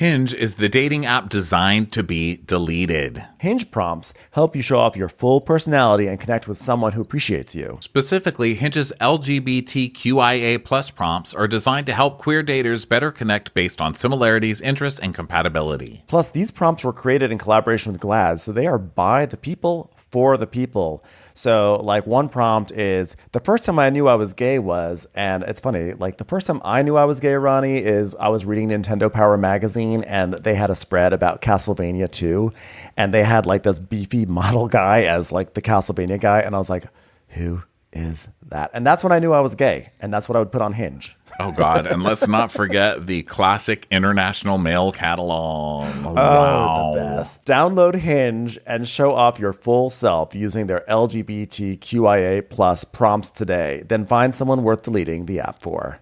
Hinge is the dating app designed to be deleted. Hinge prompts help you show off your full personality and connect with someone who appreciates you. Specifically, Hinge's LGBTQIA+ prompts are designed to help queer daters better connect based on similarities, interests, and compatibility. Plus, these prompts were created in collaboration with GLAAD, so they are by the people for the people. So, like, one prompt is, the first time I knew I was gay was, and it's funny, like, the first time I knew I was gay, Ronnie, is I was reading Nintendo Power magazine, and they had a spread about Castlevania 2, and they had, like, this beefy model guy as, like, the Castlevania guy, and I was like, who is that? And that's when I knew I was gay, and that's what I would put on Hinge. Oh, God. And let's not forget the classic international mail catalog. Oh, wow. the best. Download Hinge and show off your full self using their LGBTQIA+ prompts today. Then find someone worth deleting the app for.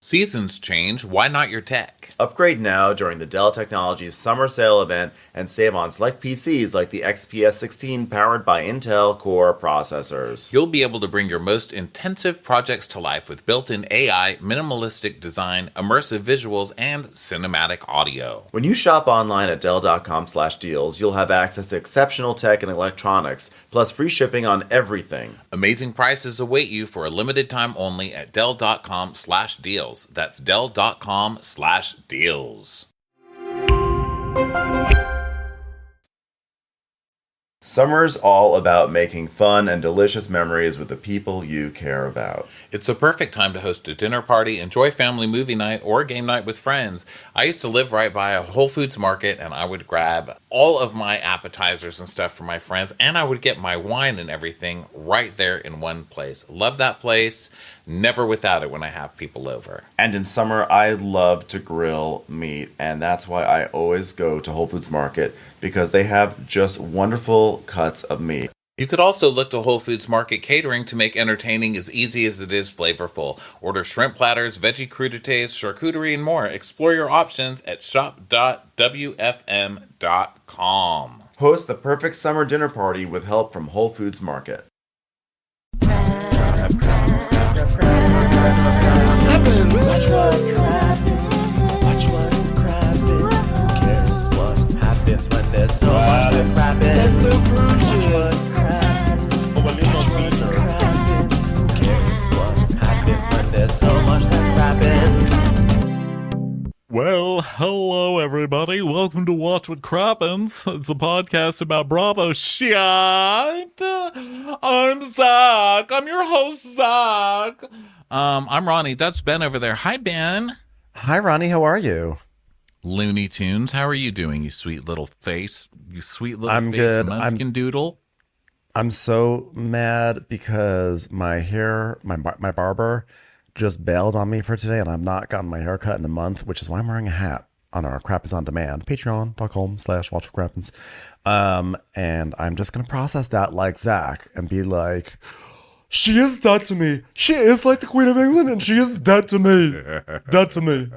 Seasons change. Why not your tech? Upgrade now during the Dell Technologies summer sale event and save on select PCs like the XPS 16 powered by Intel Core processors. You'll be able to bring your most intensive projects to life with built-in AI, minimalistic design, immersive visuals, and cinematic audio. When you shop online at Dell.com/deals, you'll have access to exceptional tech and electronics, plus free shipping on everything. Amazing prices await you for a limited time only at Dell.com/deals. That's Dell.com/deals. Summer's all about making fun and delicious memories with the people you care about. It's a perfect time to host a dinner party, enjoy family movie night, or game night with friends. I used to live right by a Whole Foods market, and I would grab all of my appetizers and stuff for my friends, and I would get my wine and everything right there in one place. Love that place. Never without it when I have people over. And in summer, I love to grill meat, and that's why I always go to Whole Foods Market, because they have just wonderful cuts of meat. You could also look to Whole Foods Market Catering to make entertaining as easy as it is flavorful. Order shrimp platters, veggie crudités, charcuterie, and more. Explore your options at shop.wfm.com. Host the perfect summer dinner party with help from Whole Foods Market. Watch what cares what happens when there's so much that happens. Watch what happens. Who cares what happens when there's so much that happens. Well, hello everybody. Welcome to Watch What Crappens. It's a podcast about Bravo shit. I'm Zach. I'm your host, Zach. I'm Ronnie. That's Ben over there. Hi, Ben. Hi, Ronnie. How are you? Looney Tunes. How are you doing, you sweet little face? You sweet little I'm face good. munchkin doodle. I'm so mad because my barber just bailed on me for today, and I've not gotten my hair cut in a month, which is why I'm wearing a hat on our Crap is on Demand, patreon.com/watchwhatcrappens. And I'm just going to process that like Zach and be like, she is dead to me. She is like the Queen of England, and she is dead to me. Dead to me.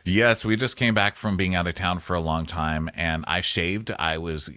Yes, we just came back from being out of town for a long time, and I shaved. I was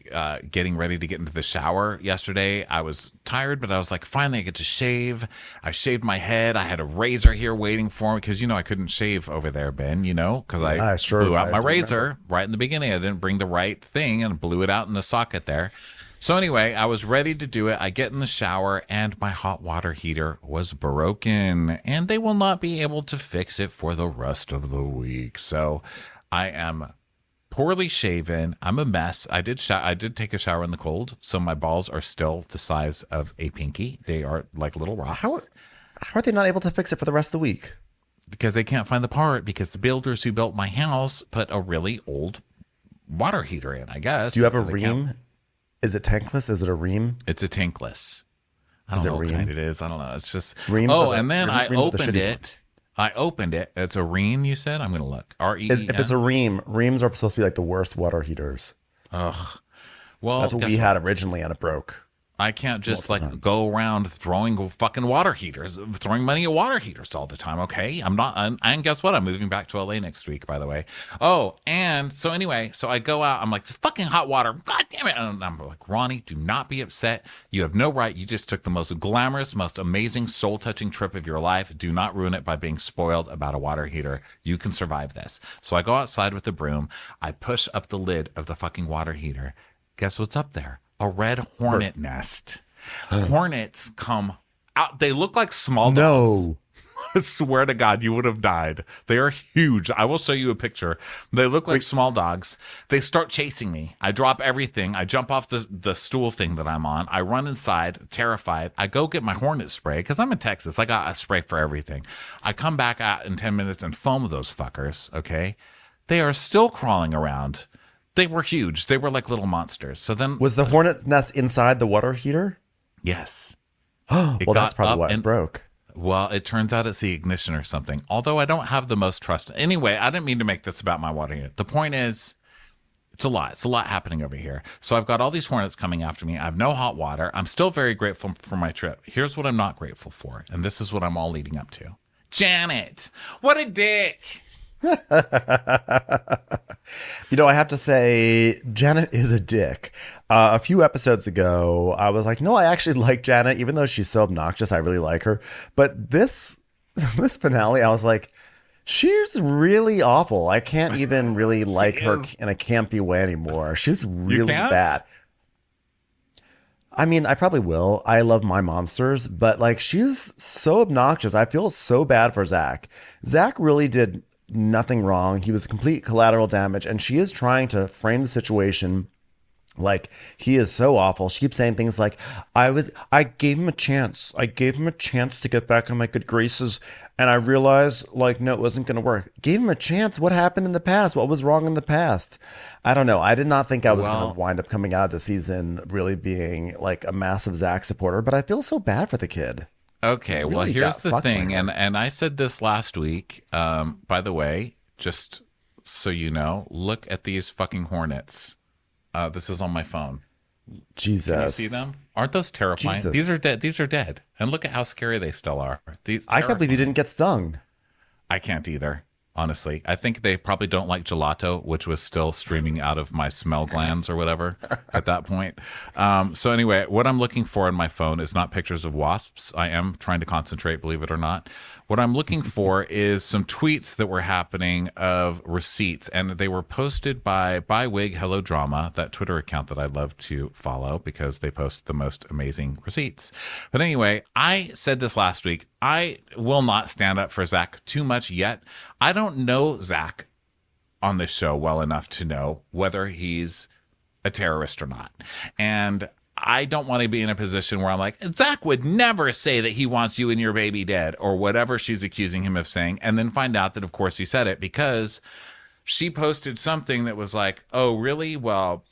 getting ready to get into the shower yesterday. I was tired, but I was like, finally I get to shave. I shaved my head. I had a razor here waiting for me because, I couldn't shave over there, Ben, because I blew out my razor right in the beginning. I didn't bring the right thing and blew it out in the socket there. So anyway, I was ready to do it. I get in the shower and my hot water heater was broken, and they will not be able to fix it for the rest of the week. So I am poorly shaven. I'm a mess. I did take a shower in the cold, so my balls are still the size of a pinky. They are like little rocks. How are they not able to fix it for the rest of the week? Because they can't find the part, because the builders who built my house put a really old water heater in, I guess. Do you have a ream? Is it tankless? Is it a ream? It's a tankless. I don't know what kind it is. I don't know. It's just reams. And then I opened it. It's a ream, you said? I'm going to look. REEM. If it's a ream, reams are supposed to be like the worst water heaters. Ugh. Well, that's what we had originally, and it broke. I can't just Multiple like times. go around throwing fucking water heaters, throwing money at water heaters all the time. Okay. I'm not, and guess what? I'm moving back to LA next week, by the way. Oh, and so anyway, so I go out, I'm like, this fucking hot water. God damn it. And I'm like, Ronnie, do not be upset. You have no right. You just took the most glamorous, most amazing, soul touching trip of your life. Do not ruin it by being spoiled about a water heater. You can survive this. So I go outside with the broom. I push up the lid of the fucking water heater. Guess what's up there? A red hornet nest. Hornets come out. They look like small dogs. No. I swear to God, you would have died. They are huge. I will show you a picture. They look like small dogs. They start chasing me. I drop everything. I jump off the stool thing that I'm on. I run inside, terrified. I go get my hornet spray because I'm in Texas. I got a spray for everything. I come back out in 10 minutes and foam those fuckers, okay? They are still crawling around. They were huge. They were like little monsters. So then, Was the hornet's nest inside the water heater? yes. Well, It that's got probably up why it and- broke. Well, it turns out it's the ignition or something. Although I don't have the most trust. Anyway, I didn't mean to make this about my water heater. The point is, it's a lot. It's a lot happening over here. So I've got all these hornets coming after me. I have no hot water. I'm still very grateful for my trip. Here's what I'm not grateful for. And this is what I'm all leading up to. Janet, what a dick. You know, I have to say, Janet is a dick. A few episodes ago, I was like, no, I actually like Janet, even though she's so obnoxious. I really like her. But this finale, I was like, she's really awful. I can't even really like her is. in a campy way anymore. She's really can't? bad. I mean, I probably will. I love my monsters, but like, she's so obnoxious. I feel so bad for Zach. Zach really did nothing wrong. He was complete collateral damage, and she is trying to frame the situation like he is so awful. She keeps saying things like, I gave him a chance. I gave him a chance to get back on my good graces. And I realized, like, no, it wasn't going to work. Gave him a chance. What happened in the past? What was wrong in the past? I don't know. I did not think I was going Well- to wind up coming out of the season really being like a massive Zach supporter, but I feel so bad for the kid. Okay, well, Really here's got the fucked thing, by her. and I said this last week. By the way, just so you know, look at these fucking hornets. This is on my phone. Jesus. Can you see them? Aren't those terrifying? Jesus. These are dead. These are dead. And look at how scary they still are. These I can't believe you didn't get stung. I can't either. Honestly, I think they probably don't like gelato, which was still streaming out of my smell glands or whatever at that point. So anyway, what I'm looking for on my phone is not pictures of wasps. I am trying to concentrate, believe it or not. What I'm looking for is some tweets that were happening of receipts, and they were posted by Wig Hello Drama, that Twitter account that I love to follow because they post the most amazing receipts. But anyway, I said this last week. I will not stand up for Zach too much yet. I don't know Zach on this show well enough to know whether he's a terrorist or not. And I don't want to be in a position where I'm like, Zach would never say that he wants you and your baby dead or whatever she's accusing him of saying, and then find out that, of course, he said it because she posted something that was like, oh, really? Well,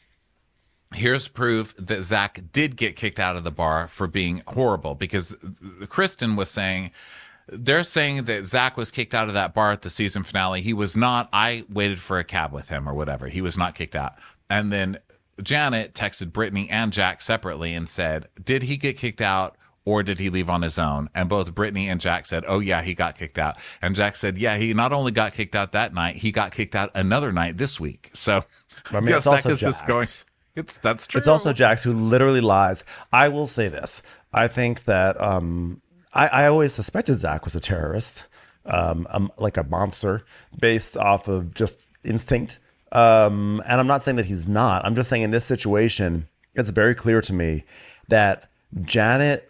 here's proof that Zach did get kicked out of the bar for being horrible, because Kristen was saying, they're saying that Zach was kicked out of that bar at the season finale. He was not. I waited for a cab with him or whatever. He was not kicked out. And then Janet texted Brittany and Jack separately and said, did he get kicked out or did he leave on his own? And both Brittany and Jack said, oh, yeah, he got kicked out. And Jack said, yeah, he not only got kicked out that night, he got kicked out another night this week. So I mean, yes, it's also Zach is just going. Jax. That's true. It's also Jax who literally lies. I will say this. I think that I always suspected Zach was a terrorist, like a monster based off of just instinct. And I'm not saying that he's not. I'm just saying in this situation, it's very clear to me that Janet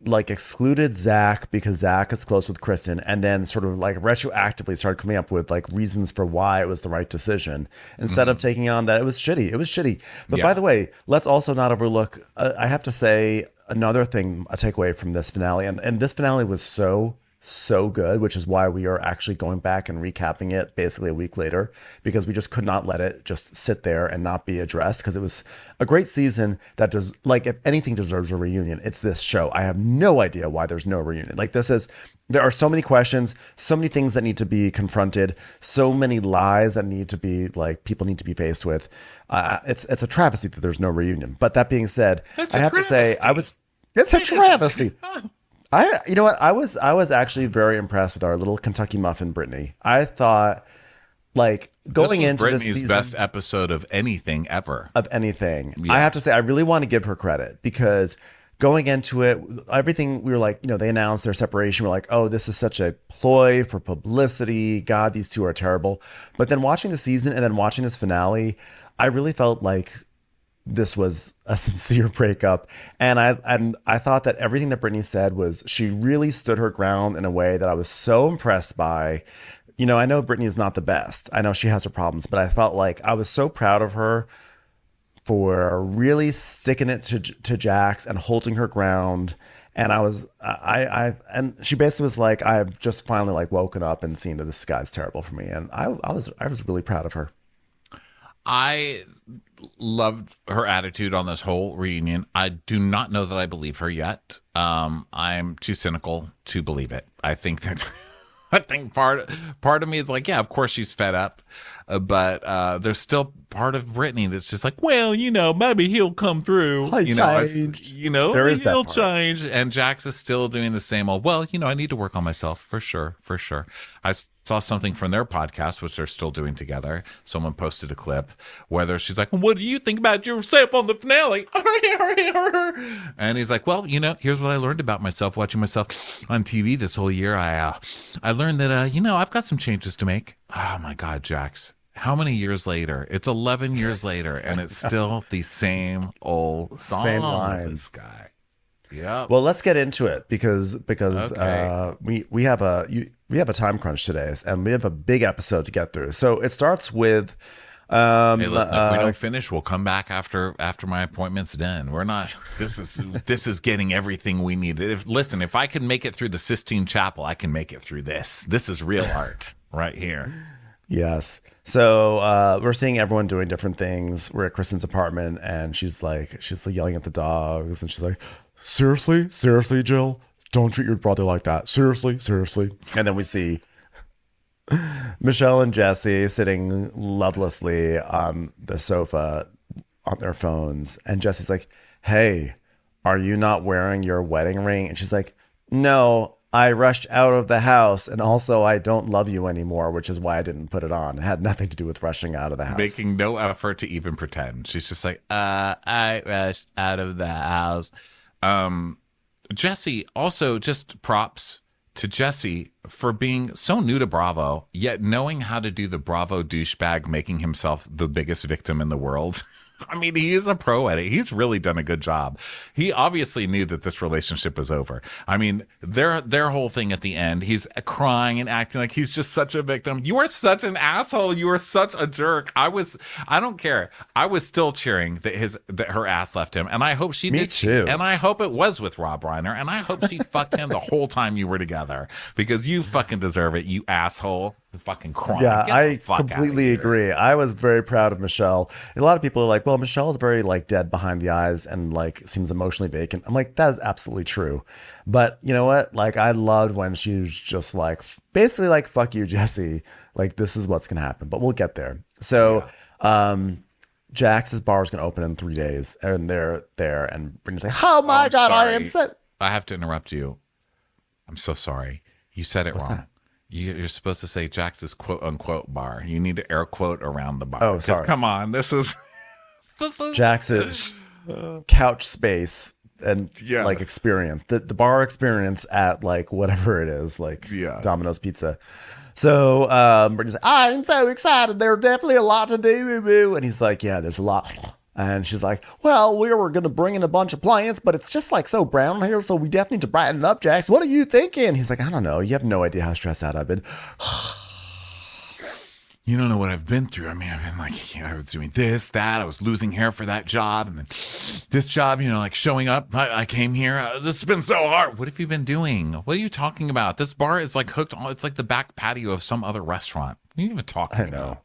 like excluded Zach because Zach is close with Kristen, and then sort of like retroactively started coming up with like reasons for why it was the right decision instead of taking on that it was shitty. It was shitty. But by the way, let's also not overlook, I have to say another thing, a takeaway from this finale, and this finale was so so good, which is why we are actually going back and recapping it basically a week later, because we just could not let it just sit there and not be addressed, because it was a great season that does, like, if anything deserves a reunion, it's this show. I have no idea why there's no reunion. Like, there are so many questions, so many things that need to be confronted, so many lies that need to be, like, people need to be faced with. It's a travesty that there's no reunion. But that being said, I have to say, it's a travesty. You know what? I was actually very impressed with our little Kentucky muffin, Brittany. I thought, like, going into this Brittany's season, best episode of anything ever. Of anything. Yeah. I have to say, I really want to give her credit, because going into it, everything, we were like, they announced their separation. We're like, oh, this is such a ploy for publicity. God, these two are terrible. But then watching the season and then watching this finale, I really felt like this was a sincere breakup. And I thought that everything that Brittany said was, she really stood her ground in a way that I was so impressed by. I know Brittany is not the best. I know she has her problems, but I felt like I was so proud of her for really sticking it to Jaxxed and holding her ground. And and she basically was like, I've just finally, like, woken up and seen that this guy's terrible for me. And I was really proud of her. I loved her attitude on this whole reunion. I do not know that I believe her yet. I'm too cynical to believe it. I think part of me is like, yeah, of course she's fed up, but there's still part of Brittany that's just like, well, maybe he'll come through. There is that he'll part. change. And Jax is still doing the same old, well, I need to work on myself for sure. I saw something from their podcast, which they're still doing together. Someone posted a clip where she's like, what do you think about yourself on the finale? And he's like, well, here's what I learned about myself watching myself on TV this whole year. I learned that, I've got some changes to make. Oh my God, Jax. How many years later? It's 11 years later, and it's still the same old song. Same line. This guy. Yeah. Well, let's get into it, because Okay. we have a time crunch today, and we have a big episode to get through. So it starts with Hey, listen, if we don't finish, we'll come back after my appointment's done. We're not. This is getting everything we need. If I can make it through the Sistine Chapel, I can make it through this. This is real art right here. Yes. So we're seeing everyone doing different things. We're at Kristen's apartment, and she's yelling at the dogs, and she's like, seriously, Jill, don't treat your brother like that. Seriously. And then we see Michelle and Jesse sitting lovelessly on the sofa on their phones. And Jesse's like, hey, are you not wearing your wedding ring? And she's like, no, I rushed out of the house, and also I don't love you anymore, which is why I didn't put it on. It had nothing to do with rushing out of the house. Making no effort to even pretend. She's just like, I rushed out of the house. Jesse, also just props to Jesse for being so new to Bravo, yet knowing how to do the Bravo douchebag, making himself the biggest victim in the world. I mean, he is a pro at it. He's really done a good job. He obviously knew that this relationship was over. I mean, their whole thing at the end, he's crying and acting like he's just such a victim. You are such an asshole. You are such a jerk. I don't care. I was still cheering that her ass left him, and I hope she did. Me too. And I hope it was with Rob Reiner, and I hope she fucked him the whole time you were together, because you fucking deserve it, you asshole. Fucking crying. Yeah, Get the I fuck outta completely here. agree. I was very proud of Michelle. A lot of people are like, well, Michelle is very, like, dead behind the eyes and, like, seems emotionally vacant. I'm like, that is absolutely true. But you know what? Like, I loved when she was just like, basically like, fuck you, Jesse. Like, this is what's going to happen, but we'll get there. So, Jax's bar is going to open in 3 days, and they're there, and Brittany's like, oh my I'm God, I sorry. am set. I have to interrupt you. I'm so sorry. You said it wrong. that? You're supposed to say Jax's quote unquote bar. You need to air quote around the bar. Oh, 'Cause sorry. Come on. This is Jax's couch space and Yes. like experience, the bar experience at like whatever it is, like Yes. Domino's Pizza. So Brittany's like, I'm so excited. There's definitely a lot to do. Boo-boo. And he's like, yeah, there's a lot. And she's like, well, we were going to bring in a bunch of plants, but it's just like so brown here. So we definitely need to brighten it up, Jax. What are you thinking? He's like, I don't know. You have no idea how stressed out I've been. You don't know what I've been through. I mean, I've been like, I was doing this, that. I was losing hair for that job. And then this job, like showing up. I came here. This has been so hard. What have you been doing? What are you talking about? This bar is like hooked on. It's like the back patio of some other restaurant. What are you even talking about?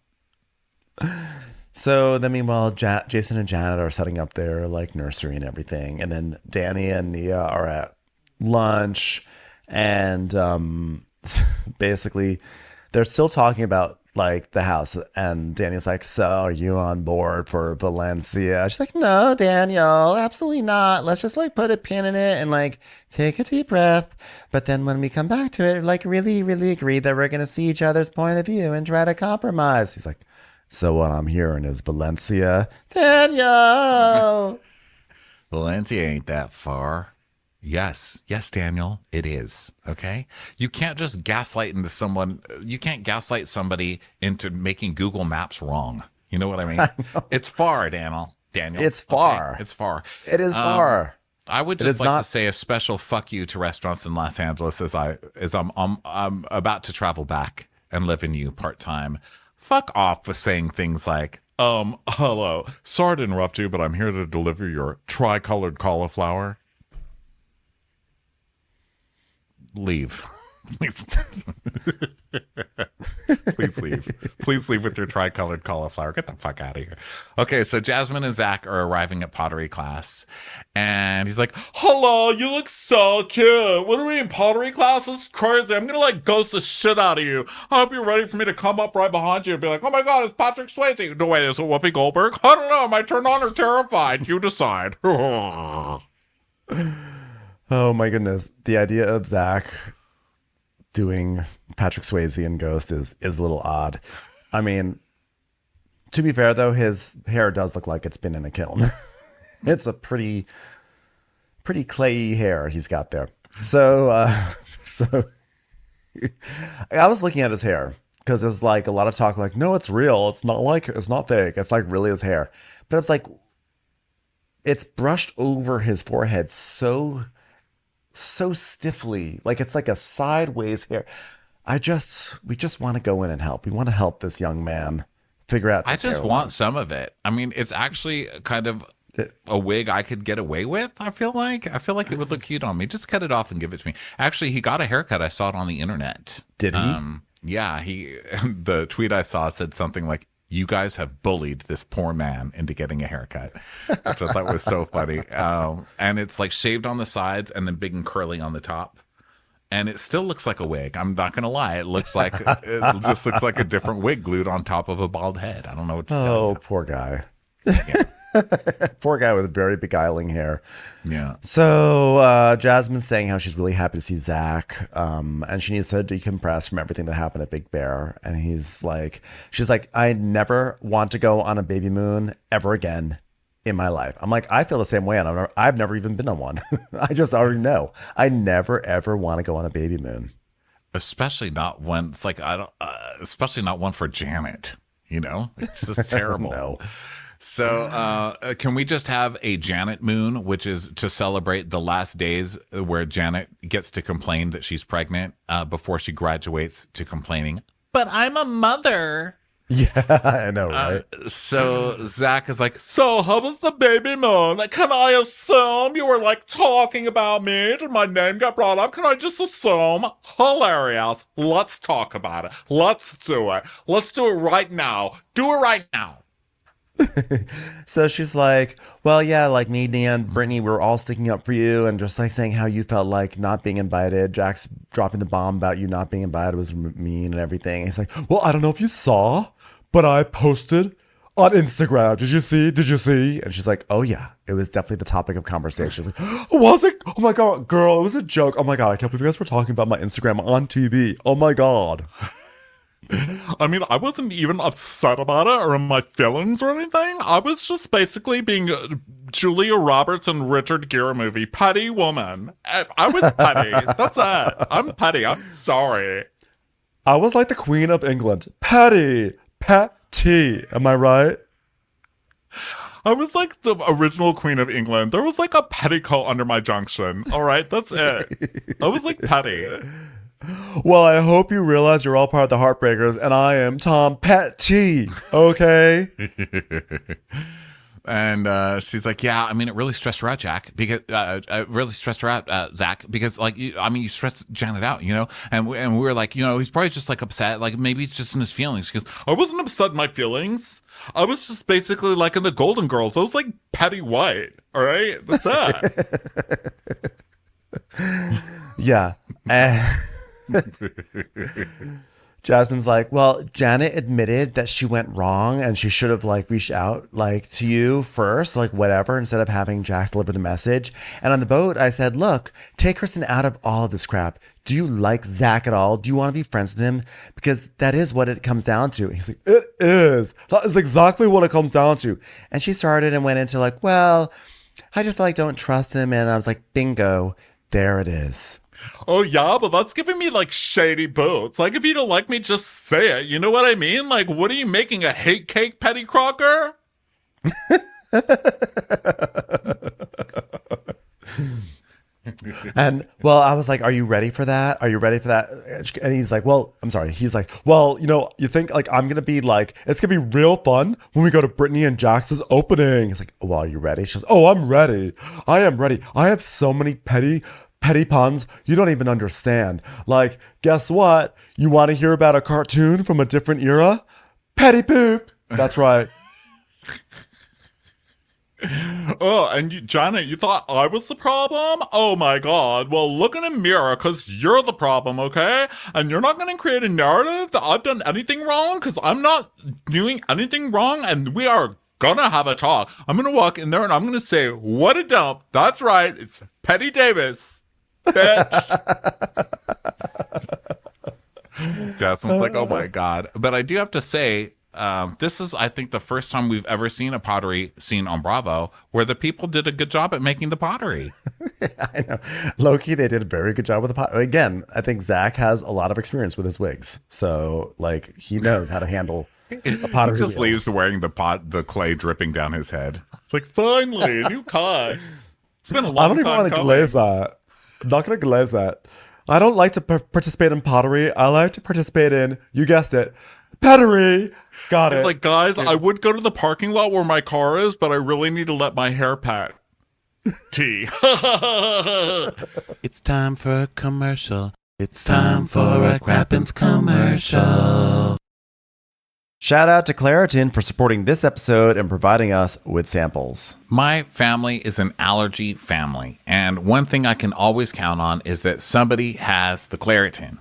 So then meanwhile, Jason and Janet are setting up their like nursery and everything. And then Danny and Nia are at lunch. And basically they're still talking about like the house, and Daniel's like, so are you on board for Valencia? She's like, no, Daniel, absolutely not. Let's just like put a pin in it and like take a deep breath. But then when we come back to it, like really, really agree that we're going to see each other's point of view and try to compromise. He's like, so what I'm hearing is Valencia. Daniel. Valencia ain't that far. Yes, Daniel, it is. Okay. You can't just gaslight into someone. You can't gaslight somebody into making Google Maps wrong. You know what I mean? It's far, Daniel. It's far. Okay? It's far. It is far. I would just like to say a special fuck you to restaurants in Los Angeles as I'm about to travel back and live in you part time. Fuck off with saying things like, hello. Sorry to interrupt you, but I'm here to deliver your tricolored cauliflower. Leave. Please. Please leave. Please leave with your tricolored cauliflower. Get the fuck out of here. Okay, so Jasmine and Zach are arriving at pottery class, and he's like, hello, you look so cute. What are we in pottery class? This is crazy. I'm gonna like ghost the shit out of you. I hope you're ready for me to come up right behind you and be like, oh my god, it's Patrick Swayze. No, wait, is it Whoopi Goldberg? I don't know. Am I turned on or terrified? You decide. Oh my goodness. The idea of Zach doing Patrick Swayze and Ghost is a little odd. I mean, to be fair though, his hair does look like it's been in a kiln. It's a pretty clayey hair he's got there. So I was looking at his hair because there's like a lot of talk like, no, it's real. It's not fake. It's like really his hair. But it's like, it's brushed over his forehead so stiffly, like it's like a sideways hair. We just want to go in and help. We want to help this young man figure out this I just hairline. want some of it. I mean, it's actually kind of a wig I could get away with. I feel like it would look cute on me. Just cut it off and give it to me. Actually, he got a haircut. I saw it on the internet. Did he? Yeah, the tweet I saw said something like, you guys have bullied this poor man into getting a haircut, which I thought was so funny. And it's like shaved on the sides and then big and curly on the top. And it still looks like a wig. I'm not going to lie. It just looks like a different wig glued on top of a bald head. I don't know what to tell you. Oh, poor guy. Poor guy with very beguiling hair. Yeah. So Jasmine's saying how she's really happy to see Zach, and she needs to decompress from everything that happened at Big Bear. And she's like, I never want to go on a baby moon ever again in my life. I'm like, I feel the same way, and I've never even been on one. I just already know. I never ever want to go on a baby moon, especially not one. It's like especially not one for Janet. It's just terrible. No. So can we just have a Janet moon, which is to celebrate the last days where Janet gets to complain that she's pregnant before she graduates to complaining, but I'm a mother. Yeah, I know, right? So Zach is like, so how was the baby moon? Like, can I assume you were like talking about me? Did my name get brought up? Can I just assume? Hilarious. Let's talk about it. Let's do it. Let's do it right now. Do it right now. So she's like, well, yeah, like me, Nia, and Brittany, we're all sticking up for you, and just like saying how you felt like not being invited. Jack's dropping the bomb about you not being invited was mean and everything. And he's like, well, I don't know if you saw, but I posted on Instagram. Did you see? And she's like, oh yeah, it was definitely the topic of conversation. She's like, was it? Oh my God, girl, it was a joke. Oh my God, I can't believe you guys were talking about my Instagram on TV. Oh my God. I mean, I wasn't even upset about it or in my feelings or anything. I was just basically being Julia Roberts and Richard Gere movie, petty woman. I was petty. That's it. I'm petty. I'm sorry. I was like the Queen of England. Patty. Am I right? I was like the original Queen of England. There was like a petticoat under my junction. All right, that's it. I was like petty. Well, I hope you realize you're all part of the Heartbreakers, and I am Tom Petty. Okay. And she's like, yeah, I mean, it really stressed her out, Zach, because Zach, because like, you stressed Janet out, and we were like, he's probably just like upset. Like maybe it's just in his feelings. Because I wasn't upset in my feelings. I was just basically like in the Golden Girls. I was like Petty White. All right. That's that. Yeah. Jasmine's like, well, Janet admitted that she went wrong and she should have like reached out like to you first, like whatever, instead of having Jax deliver the message. And on the boat, I said, look, take Kristen out of all of this crap. Do you like Zach at all? Do you want to be friends with him? Because that is what it comes down to. And he's like, it is. That is exactly what it comes down to. And she started and went into like, well, I just like don't trust him. And I was like, bingo, there it is. Oh, yeah, but that's giving me like shady boots. Like, if you don't like me, just say it. You know what I mean? Like, what are you making, a hate cake, Petty Crocker? And well, I was like, are you ready for that? Are you ready for that? And he's like, well, I'm sorry. He's like, well, you think like I'm going to be like, it's going to be real fun when we go to Brittany and Jaxxed's opening. He's like, well, are you ready? She goes, oh, I'm ready. I am ready. I have so many petty puns you don't even understand. Like, guess what? You want to hear about a cartoon from a different era? Petty poop. That's right. Oh, and Janet, you thought I was the problem? Oh my God. Well, look in a mirror, because you're the problem, okay? And you're not going to create a narrative that I've done anything wrong, because I'm not doing anything wrong, and we are gonna have a talk. I'm going to walk in there and I'm going to say, what a dump. That's right. It's Petty Davis. Bitch. Jasmine's like, oh my God. But I do have to say, this is, I think, the first time we've ever seen a pottery scene on Bravo where the people did a good job at making the pottery. I know. Low-key, they did a very good job with the pottery. Again, I think Zach has a lot of experience with his wigs. So, like, he knows how to handle a pottery He just wheel. leaves wearing the clay dripping down his head. It's like, finally, a new cut. It's been a long I don't even time want to coming. glaze that. I'm not going to glaze that. I don't like to participate in pottery. I like to participate in, you guessed it, pottery. Got it. It's like, guys, I would go to the parking lot where my car is, but I really need to let my hair pat. Tea. It's time for a commercial. It's time for a Crappens commercial. Shout out to Claritin for supporting this episode and providing us with samples. My family is an allergy family, and one thing I can always count on is that somebody has the Claritin.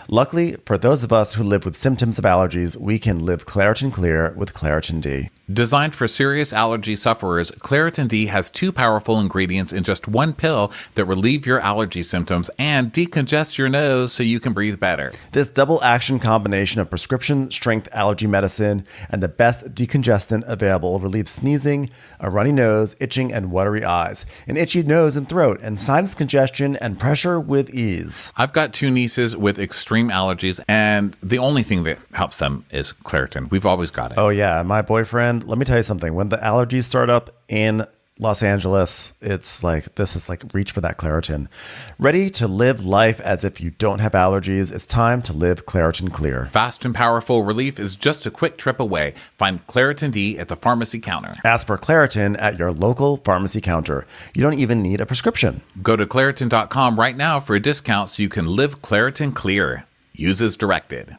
Luckily, for those of us who live with symptoms of allergies, we can live Claritin Clear with Claritin D. Designed for serious allergy sufferers, Claritin D has 2 powerful ingredients in just 1 pill that relieve your allergy symptoms and decongest your nose so you can breathe better. This double action combination of prescription strength allergy medicine and the best decongestant available relieves sneezing, a runny nose, itching, and watery eyes, an itchy nose and throat, and sinus congestion and pressure with ease. I've got 2 nieces with extreme allergies, and the only thing that helps them is Claritin. We've always got it. Oh yeah, my boyfriend, let me tell you something. When the allergies start up in Los Angeles, it's like, this is like reach for that Claritin. Ready to live life as if you don't have allergies? It's time to live Claritin Clear. Fast and powerful relief is just a quick trip away. Find Claritin D at the pharmacy counter. Ask for Claritin at your local pharmacy counter. You don't even need a prescription. Go to Claritin.com right now for a discount so you can live Claritin Clear. Use as directed.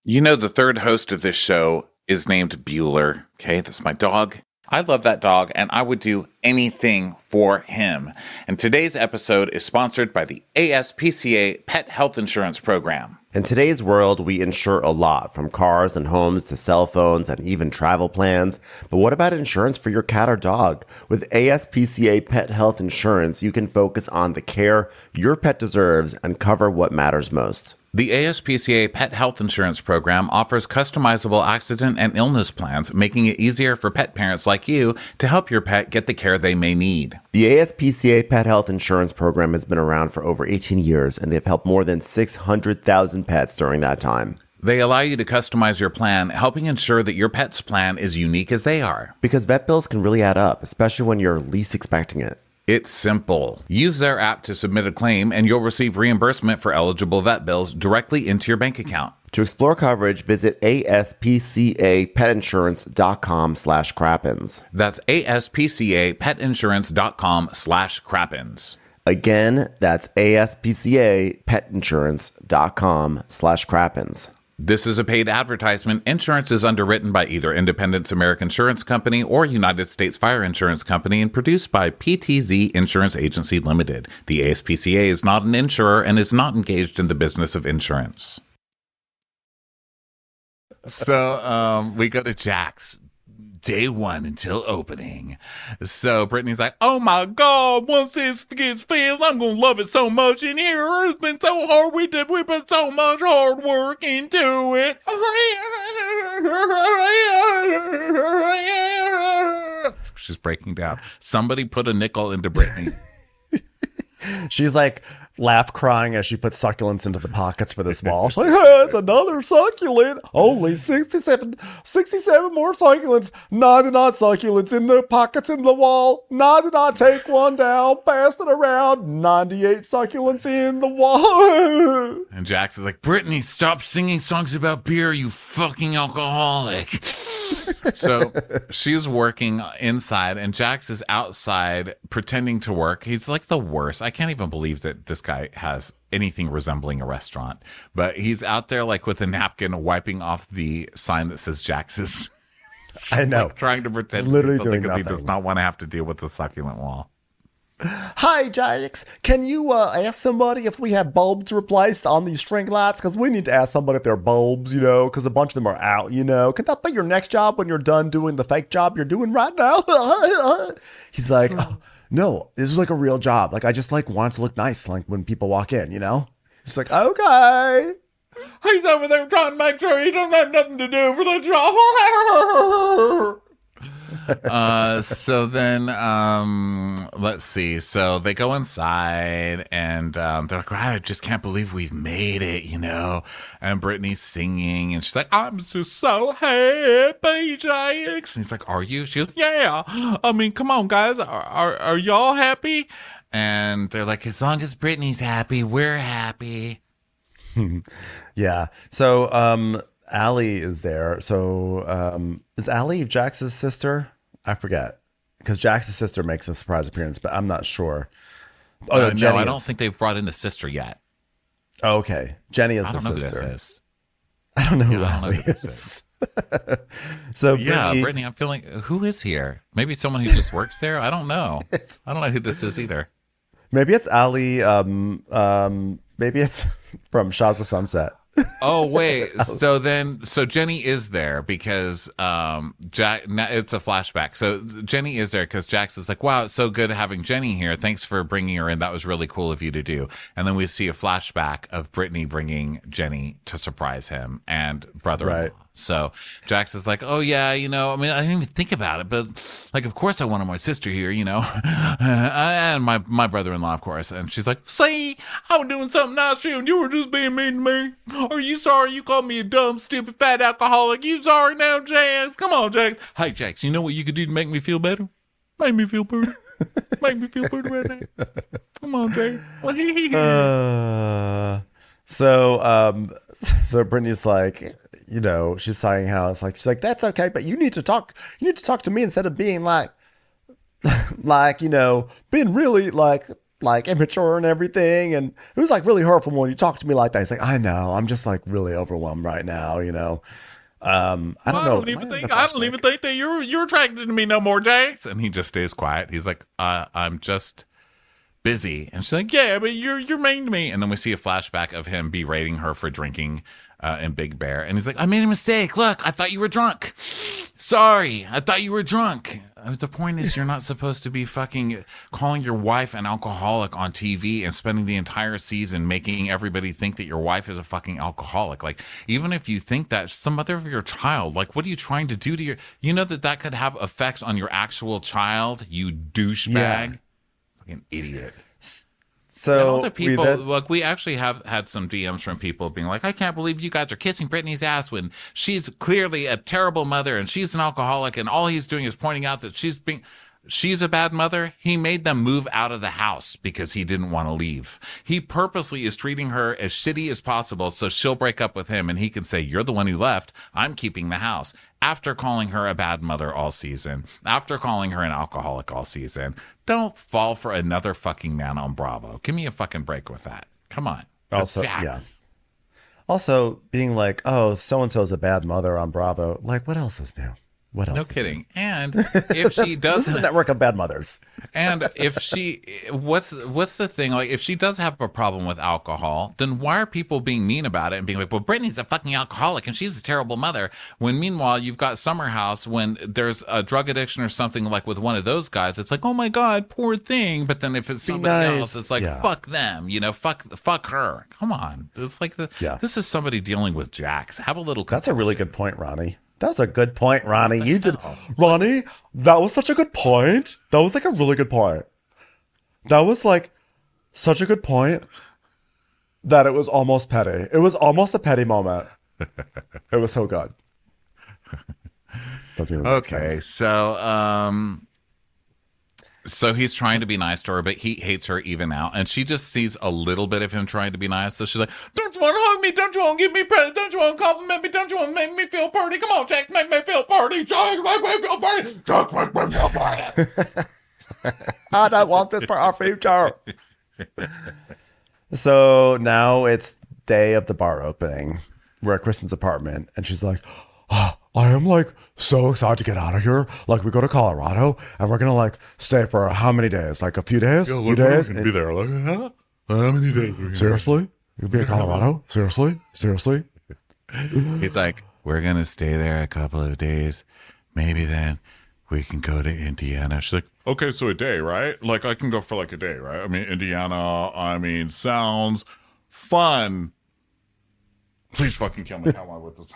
You know, the third host of this show is named Bueller. Okay, that's my dog. I love that dog, and I would do anything for him. And today's episode is sponsored by the ASPCA Pet Health Insurance Program. In today's world, we insure a lot, from cars and homes to cell phones and even travel plans. But what about insurance for your cat or dog? With ASPCA Pet Health Insurance, you can focus on the care your pet deserves and cover what matters most. The ASPCA Pet Health Insurance Program offers customizable accident and illness plans, making it easier for pet parents like you to help your pet get the care they may need. The ASPCA Pet Health Insurance Program has been around for over 18 years, and they've helped more than 600,000 pets during that time. They allow you to customize your plan, helping ensure that your pet's plan is unique as they are. Because vet bills can really add up, especially when you're least expecting it. It's simple. Use their app to submit a claim and you'll receive reimbursement for eligible vet bills directly into your bank account. To explore coverage, visit aspcapetinsurance.com/crappens. That's aspcapetinsurance.com/crappens. Again, that's aspcapetinsurance.com/crappens. This is a paid advertisement. Insurance is underwritten by either Independence American Insurance Company or United States Fire Insurance Company and produced by PTZ Insurance Agency Limited. The ASPCA is not an insurer and is not engaged in the business of insurance. So we go to Jaxxed. Day one until opening. So Brittany's like, oh my God, once this gets filled, I'm going to love it so much in here. It's been so hard. We put so much hard work into it. She's breaking down. Somebody put a nickel into Brittany. She's like laugh crying as she puts succulents into the pockets for this wall. She's like, hey, it's another succulent. Only 67 more succulents. 99 succulents in the pockets in the wall. 99, take one down, pass it around. 98 succulents in the wall. And Jax is like, Brittany, stop singing songs about beer, you fucking alcoholic. So she's working inside and Jax is outside pretending to work. He's like the worst. I can't even believe that this guy has anything resembling a restaurant, but he's out there like with a napkin wiping off the sign that says Jax's. I know. Like, trying to pretend Literally something doing because he nothing. does not want to have to deal with the succulent wall. Hi, Jax. Can you ask somebody if we have bulbs replaced on these string lights? Because we need to ask somebody if they're bulbs, because a bunch of them are out, Can that be your next job when you're done doing the fake job you're doing right now? He's like, oh, no, this is like a real job. Like, I just like want it to look nice, like when people walk in, He's like, okay. He's over there trying to make sure he don't have nothing to do for the job. So then, let's see. So they go inside and they're like, I just can't believe we've made it, And Brittany's singing and she's like, I'm just so happy, Jax. And he's like, are you? She goes, yeah. I mean, come on, guys. Are y'all happy? And they're like, as long as Brittany's happy, we're happy. Yeah. So, Allie is there. So, is Allie Jax's sister? I forget. Because Jax's sister makes a surprise appearance, but I'm not sure. No, Jenny I don't is. think they've brought in the sister yet. Oh, okay. Jenny is I the don't know sister. who this is. I don't know who I don't know Allie who this is. So, Yeah, Brittany, I'm feeling, who is here? Maybe someone who just works there? I don't know. I don't know who this is either. maybe it's Allie. Maybe it's from Shaw's of Sunset. Oh wait, so Jenny is there because it's a flashback. So Jenny is there because Jax is like, wow, it's so good having Jenny here. Thanks for bringing her in. That was really cool of you to do. And then we see a flashback of Brittany bringing Jenny to surprise him and brother-in-law. Right. So Jax is like, oh yeah, I mean, I didn't even think about it, but like, of course I wanted my sister here, and my brother-in-law, of course. And she's like, see, I was doing something nice for you and you were just being mean to me. Are you sorry you called me a dumb, stupid, fat alcoholic? You sorry now, Jax? Come on, Jax. Hey, Jax, you know what you could do to make me feel better? Make me feel better. Make me feel better right now. Come on, Jax. So Brittany's like, she's saying how she's like, that's okay, but you need to talk to me instead of being like, being really like immature and everything. And it was like really hurtful when you talk to me like that. He's like, I know, I'm just like really overwhelmed right now, I don't know. I don't even think that you're attracted to me no more, Jax. And he just stays quiet. He's like, I'm just busy. And she's like, yeah, but you're mean to me. And then we see a flashback of him berating her for drinking in Big Bear. And he's like, I made a mistake. Look, I thought you were drunk. Sorry, I thought you were drunk. The point is, you're not supposed to be fucking calling your wife an alcoholic on TV and spending the entire season making everybody think that your wife is a fucking alcoholic. Like, even if you think that, some mother of your child, like, what are you trying to do to your, that could have effects on your actual child, you douchebag. Yeah. Fucking idiot. So and all the people, we actually have had some DMs from people being like, I can't believe you guys are kissing Brittany's ass when she's clearly a terrible mother and she's an alcoholic and all he's doing is pointing out that she's being, she's a bad mother. He made them move out of the house because he didn't want to leave. He purposely is treating her as shitty as possible so she'll break up with him and he can say, you're the one who left. I'm keeping the house. After calling her a bad mother all season, after calling her an alcoholic all season, don't fall for another fucking man on Bravo. Give me a fucking break with that. Come on. That's Also, Jax. yeah. Also, being like, oh, so-and-so's a bad mother on Bravo. Like, what else is new? What else? No kidding. And if she This is a doesn't, network of bad mothers. and if she, what's the thing? Like, if she does have a problem with alcohol, then why are people being mean about it and being like, well, Brittany's a fucking alcoholic and she's a terrible mother. When meanwhile, you've got Summer House, when there's a drug addiction or something like with one of those guys, it's like, oh my God, poor thing. But then if it's somebody nice. else, it's like, Yeah. fuck them, fuck her. Come on. It's like, this is somebody dealing with Jax. Have a little That's a really good point, Ronnie. That's a good point, Ronnie. You did, Ronnie. That was such a good point. That was like a really good point. That was like such a good point that it was almost petty. It was almost a petty moment. It was so good. Doesn't even make Okay, sense. so he's trying to be nice to her, but he hates her even now, and she just sees a little bit of him trying to be nice. So she's like, "Don't you want to hug me? Don't you want to give me presents? Don't you want to compliment me? Don't you want to make me feel party? Come on, Jack, make me feel party. Jack, make me feel party. Jack, make me feel party." I don't want this for our future. So now it's day of the bar opening. We're at Kristen's apartment, and she's like, oh, I am like so excited to get out of here. Like, we go to Colorado, and we're gonna like stay for how many days? Like a few days? Yeah, few look, we're days? gonna be there. Like, huh? How many days? are we gonna- Seriously? You'll be in Colorado? Seriously? Seriously? He's like, "We're gonna stay there a couple of days. Maybe then we can go to Indiana." She's like, Okay, so a day, right? Like, I can go for like a day, right? I mean, Indiana, sounds fun. Please fucking kill me. How am I with this?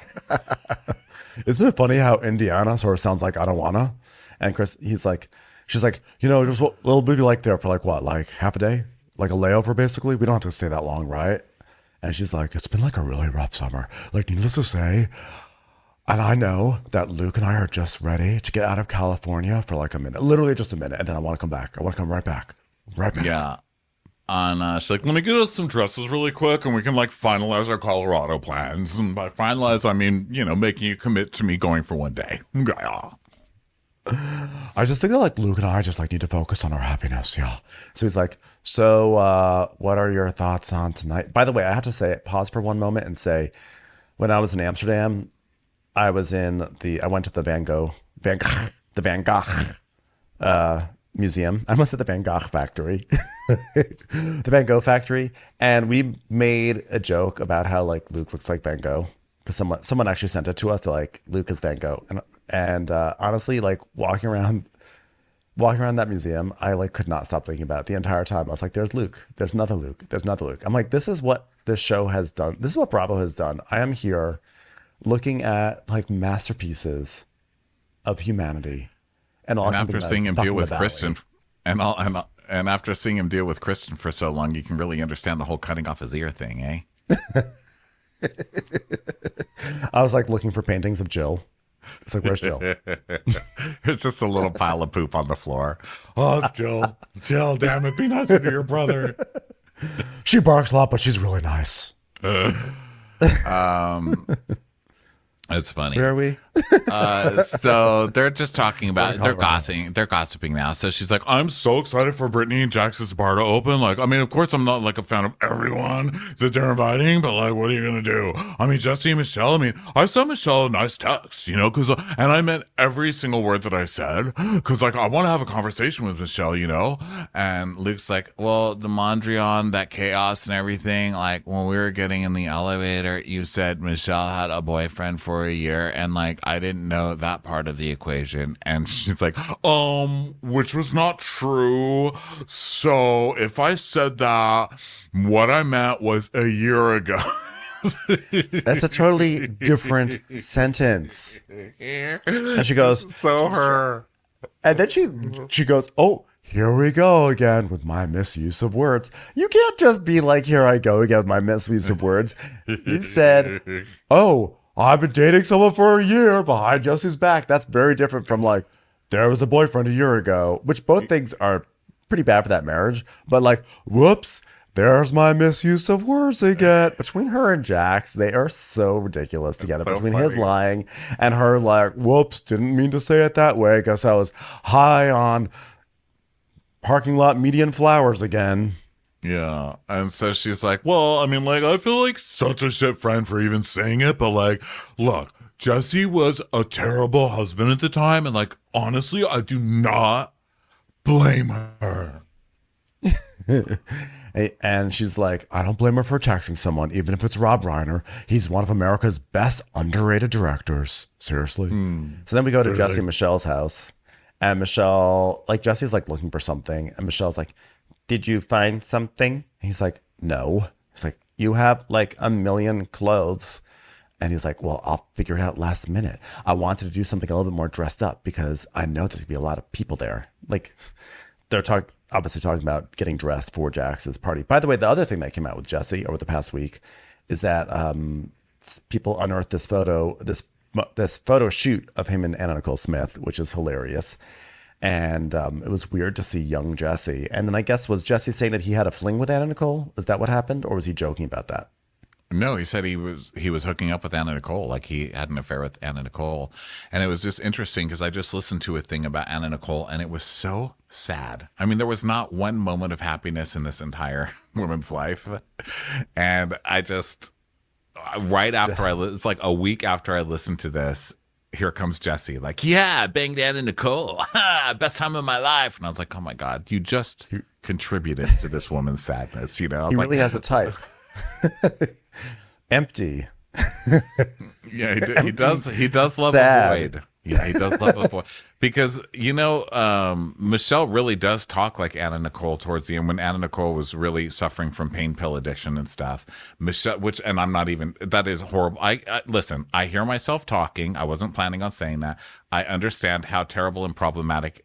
Isn't it funny how Indiana sort of sounds like I don't wanna? And Chris, she's like, just we'll be like there for like what, like half a day? Like a layover, basically? We don't have to stay that long, right? And she's like, it's been like a really rough summer. Like, needless to say, and I know that Luke and I are just ready to get out of California for like a minute, literally just a minute, and then I want to come back. I want to come right back. Right back. "Yeah." She's like, let me get us some dresses really quick and we can like finalize our Colorado plans. And by finalize, I mean, making you commit to me going for one day. Yeah. I just think that like Luke and I just like need to focus on our happiness. Yeah. So he's like, so what are your thoughts on tonight? By the way, I have to say, pause for one moment and say, when I was in Amsterdam, I went to the Van Gogh museum. I almost said the Van Gogh factory, the Van Gogh factory. And we made a joke about how like Luke looks like Van Gogh, because someone actually sent it to us to like, Luke is Van Gogh. And honestly, like walking around that museum, I like could not stop thinking about it the entire time. I was like, there's Luke, there's another Luke, there's another Luke. I'm like, this is what this show has done. This is what Bravo has done. I am here looking at like masterpieces of humanity. And after seeing him deal with Kristen, and after seeing him deal with Kristen for so long, you can really understand the whole cutting off his ear thing, eh? I was like looking for paintings of Jill. It's like, where's Jill? It's just a little pile of poop on the floor. Oh, it's Jill. Jill, damn it. Be nicer to your brother. She barks a lot, but she's really nice. It's funny. Where are we? So they're just talking about they're gossiping now. So she's like, I'm so excited for Brittany and Jaxxed's bar to open. Like, I mean, of course, I'm not like a fan of everyone that they're inviting, but like, what are you going to do? I mean, Jesse and Michelle, I sent Michelle a nice text, and I meant every single word that I said, because like, I want to have a conversation with Michelle, and Luke's like, well, the Mondrian, that chaos and everything, like when we were getting in the elevator, you said Michelle had a boyfriend for a year, and like I didn't know that part of the equation. And she's like, which was not true. So if I said that, what I meant was a year ago. That's a totally different sentence. And she goes, So her. and then she goes, oh, here we go again with my misuse of words. You can't just be like, here I go again with my misuse of words. You said, oh, I've been dating someone for a year behind Jesse's back. That's very different from like, there was a boyfriend a year ago, which both things are pretty bad for that marriage. But like, whoops, there's my misuse of words again. Between her and Jax, they are so ridiculous together. so Between his funny. lying and her like, whoops, didn't mean to say it that way. Guess I was high on parking lot median flowers again. Yeah. And so she's like, well, I mean, like, I feel like such a shit friend for even saying it, but like, look, Jesse was a terrible husband at the time, and like, honestly, I do not blame her. And she's like, I don't blame her for taxing someone, even if it's Rob Reiner. He's one of America's best underrated directors. Seriously. So then we go to Jesse and Michelle's house. And Michelle, like, Jesse's like looking for something. And Michelle's like, did you find something? And he's like, no. He's like, you have like a million clothes. And he's like, well, I'll figure it out last minute. I wanted to do something a little bit more dressed up because I know there's gonna be a lot of people there. Like, they're obviously talking about getting dressed for Jax's party. By the way, the other thing that came out with Jesse over the past week is that people unearthed this photo, this photo shoot of him and Anna Nicole Smith, which is hilarious. And it was weird to see young Jesse. And then I guess, was Jesse saying that he had a fling with Anna Nicole? Is that what happened? Or was he joking about that? No, he said he was hooking up with Anna Nicole, like he had an affair with Anna Nicole. And it was just interesting because I just listened to a thing about Anna Nicole and it was so sad. I mean, there was not one moment of happiness in this entire woman's life. And I just, right after it's like a week after I listened to this, here comes Jesse, like, yeah, I banged Anna Nicole. Best time of my life. And I was like, oh my God, you just contributed to this woman's sadness. You know, He really has a type. Empty. Yeah, he does. He does love Sad. a void. Yeah, he does love a void because Michelle really does talk like Anna Nicole towards the end when Anna Nicole was really suffering from pain pill addiction and stuff. Michelle, and I'm not even. That is horrible. I listen. I hear myself talking. I wasn't planning on saying that. I understand how terrible and problematic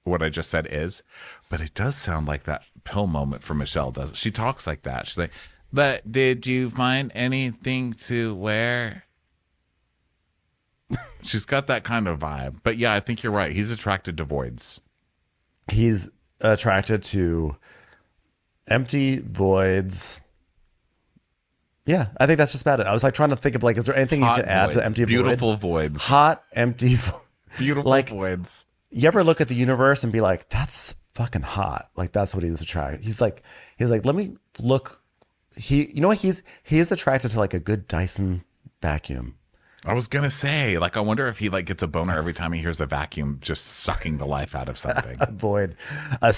what I just said is, but it does sound like that pill moment for Michelle. Does it? She talks like that. She's like, but did you find anything to wear? She's got that kind of vibe. But yeah, I think you're right. He's attracted to voids. He's attracted to empty voids. Yeah, I think that's just about it. I was like trying to think of like, is there anything you Hot could add to voids. empty Beautiful void? voids. Hot, empty Beautiful like, voids. You ever look at the universe and be like, that's fucking hot. Like, that's what he's attracted. He's like, let me look. You know what? He is attracted to like a good Dyson vacuum. I was gonna say, like, I wonder if he like gets a boner every time he hears a vacuum just sucking the life out of something. Void, a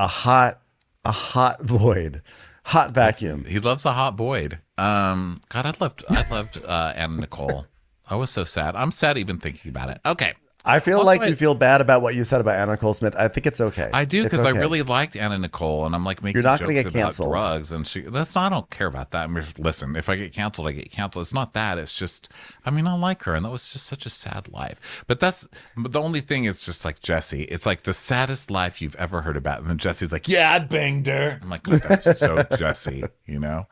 hot void, hot vacuum. He loves a hot void. God, I loved Anna Nicole. I was so sad. I'm sad even thinking about it. Okay. I feel Also, like you feel bad about what you said about Anna Nicole Smith. I think it's okay. I do It's because I okay. really liked Anna Nicole, and I'm like making You're not jokes gonna get about canceled. drugs, and I don't care about that. I mean, listen, if I get canceled, I get canceled. It's not that. It's just, I mean, I like her, and that was just such a sad life. But the only thing is just like Jesse. It's like the saddest life you've ever heard about, and then Jesse's like, yeah, I banged her. I'm like, God, that's so Jesse, you know?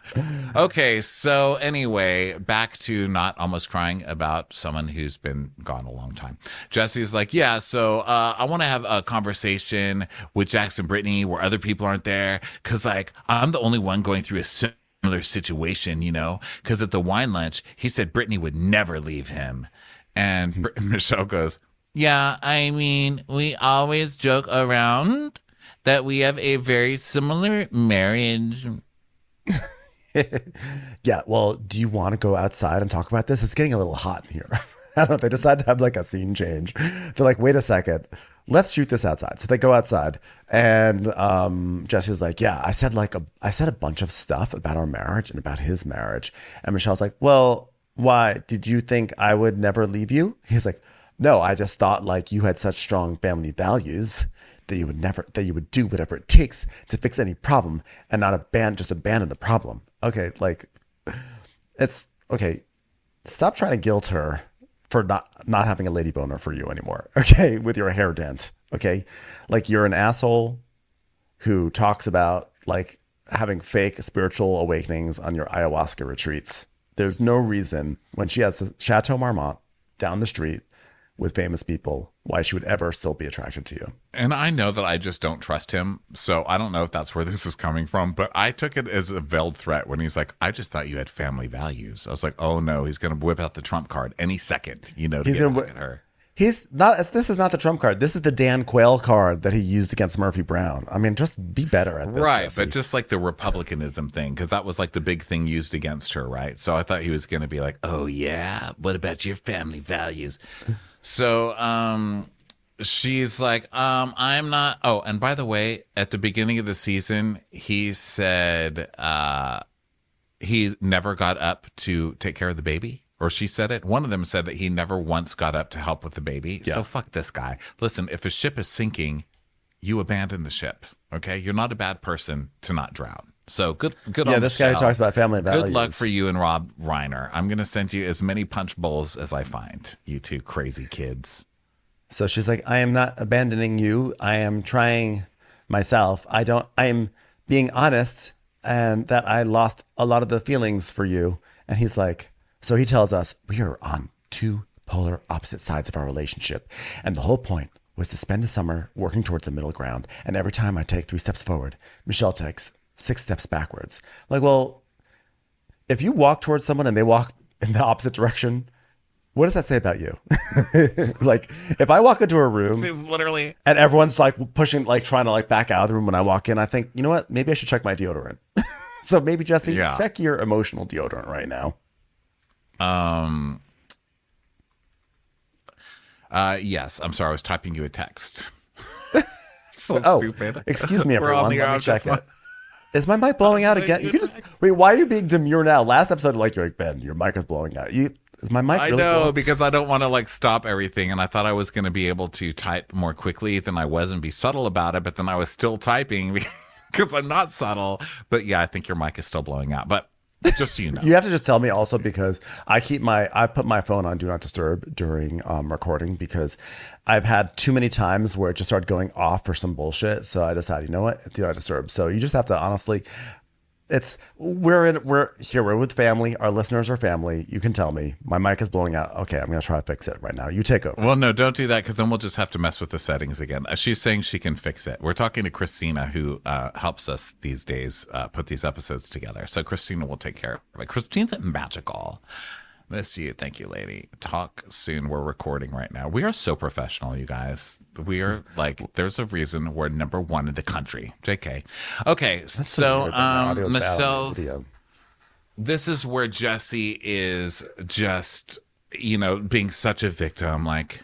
Okay, so anyway, back to not almost crying about someone who's been gone a long time. Jesse's like, yeah, so I want to have a conversation with Jaxxed and Brittany where other people aren't there because, like, I'm the only one going through a similar situation, you know? Because at the wine lunch, he said Brittany would never leave him. And Michelle goes, yeah, I mean, we always joke around that we have a very similar marriage. Yeah. Well, do you want to go outside and talk about this? It's getting a little hot in here. I don't know. They decide to have like a scene change. They're like, wait a second, let's shoot this outside. So they go outside, and Jesse's like, yeah, I said a bunch of stuff about our marriage and about his marriage. And Michelle's like, well, why? Did you think I would never leave you? He's like, no, I just thought like you had such strong family values that you would do whatever it takes to fix any problem and not abandon the problem. Okay, like it's okay. Stop trying to guilt her for not having a lady boner for you anymore. Okay, with your hair dent. Okay, like you're an asshole who talks about like having fake spiritual awakenings on your ayahuasca retreats. There's no reason when she has the Chateau Marmont down the street with famous people, why she would ever still be attracted to you. And I know that I just don't trust him. So I don't know if that's where this is coming from, but I took it as a veiled threat when he's like, I just thought you had family values. I was like, oh no, he's going to whip out the Trump card any second, to He's get gonna back at her. He's not. This is not the Trump card. This is the Dan Quayle card that he used against Murphy Brown. I mean, just be better at this. Right, Jesse. but just like the Republicanism thing, because that was like the big thing used against her, right? So I thought he was going to be like, oh yeah, what about your family values? So she's like, I'm not. Oh, and by the way, at the beginning of the season, he said he never got up to take care of the baby. Or she said it. One of them said that he never once got up to help with the baby. Yeah. So fuck this guy. Listen, if a ship is sinking, you abandon the ship. Okay, you're not a bad person to not drown. So good. Yeah, on this guy who Michelle. talks about family values. Good luck for you and Rob Reiner. I'm gonna send you as many punch bowls as I find. You two crazy kids. So she's like, I am not abandoning you. I am trying myself. I am being honest, and that I lost a lot of the feelings for you. And he's like, so he tells us we are on two polar opposite sides of our relationship. And the whole point was to spend the summer working towards a middle ground. And every time I take 3 steps forward, Michelle takes 6 steps backwards. Like, well, if you walk towards someone and they walk in the opposite direction, what does that say about you? Like, if I walk into a room Literally. and everyone's like pushing, like trying to like back out of the room when I walk in, I think, you know what? Maybe I should check my deodorant. So maybe, Jesse, check your emotional deodorant right now. Yes. I'm sorry. I was typing you a text. Stupid. Excuse me, We're on everyone. the Let me air check this it. Is my mic blowing out again? You can just wait. Why are you being demure now? Last episode, like you're like, Ben, your mic is blowing out. Is my mic? I really know blowing? because I don't want to like stop everything, and I thought I was going to be able to type more quickly than I was and be subtle about it, but then I was still typing because I'm not subtle. But yeah, I think your mic is still blowing out. But just so you know, You have to just tell me also because I put my phone on do not disturb during recording because I've had too many times where it just started going off for some bullshit. So I decided, you know what, do not disturb. So you just have to honestly, we're with family. Our listeners are family. You can tell me my mic is blowing out. Okay, I'm gonna try to fix it right now. You take over. Well, no, don't do that because then we'll just have to mess with the settings again. She's saying she can fix it. We're talking to Christina, who helps us these days put these episodes together. So Christina will take care of it. Christina's magical. Miss you. Thank you, lady. Talk soon. We're recording right now. We are so professional, you guys. We are like, there's a reason we're number 1 in the country. JK. Okay, so Michelle's, this is where Jesse is just, being such a victim. Like,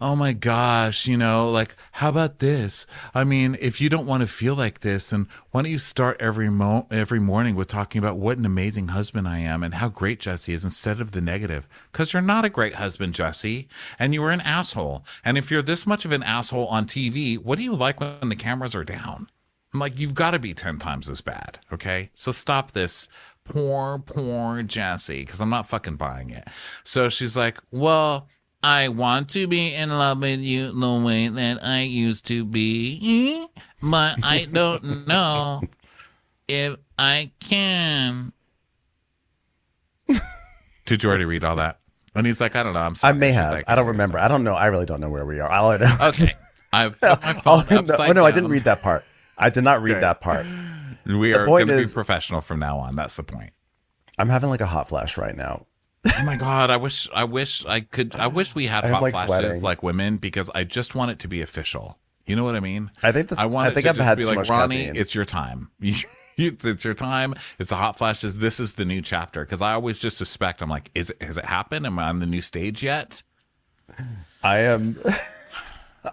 oh my gosh, like, how about this? I mean, if you don't want to feel like this, and why don't you start every morning with talking about what an amazing husband I am and how great Jesse is instead of the negative? Because you're not a great husband, Jesse, and you were an asshole. And if you're this much of an asshole on TV, what do you like when the cameras are down? I'm like, you've got to be 10 times as bad, okay? So stop this poor Jesse, because I'm not fucking buying it. So she's like, well, I want to be in love with you the way that I used to be, but I don't know if I can. Did you already read all that? And he's like, I don't know. I'm sorry. I may She's have. like, I don't remember. I don't know. I really don't know where we are. All I know. Okay. I put my phone upside no, I down. didn't read that part. I did not read Okay. that part. We The are point going to be is- professional from now on. That's the point. I'm having like a hot flash right now. Oh my God. I wish we had I'm, hot like, flashes sweating. like women, because I just want it to be official. You know what I mean? I think I want I it think to I've just had be too like, much Ronnie, caffeine. it's your time. It's your time. It's the hot flashes. This is the new chapter. Because I always just suspect, I'm like, has it happened? Am I on the new stage yet? I am.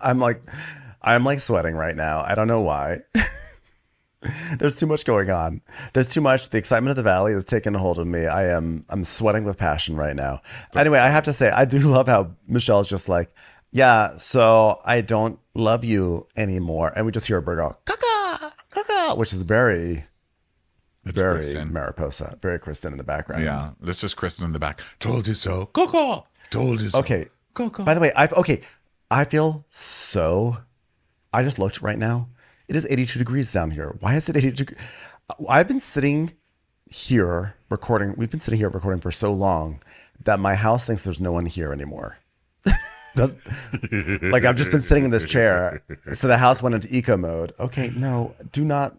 I'm like sweating right now. I don't know why. There's too much going on. There's too much. The excitement of the valley has taken a hold of me. I'm sweating with passion right now. Anyway, I have to say, I do love how Michelle's just like, yeah, so I don't love you anymore. And we just hear a bird go, caca, caca, which is very Kristen. Mariposa, very Kristen in the background. Yeah. This is Kristen in the back. Told you so. Coco. Told you so. Okay. Coco. By the way, I feel so. I just looked right now. It is 82 degrees down here. Why is it 82 degrees? I've been sitting here recording. We've been sitting here recording for so long that my house thinks there's no one here anymore. Like I've just been sitting in this chair. So the house went into eco mode. Okay, no, do not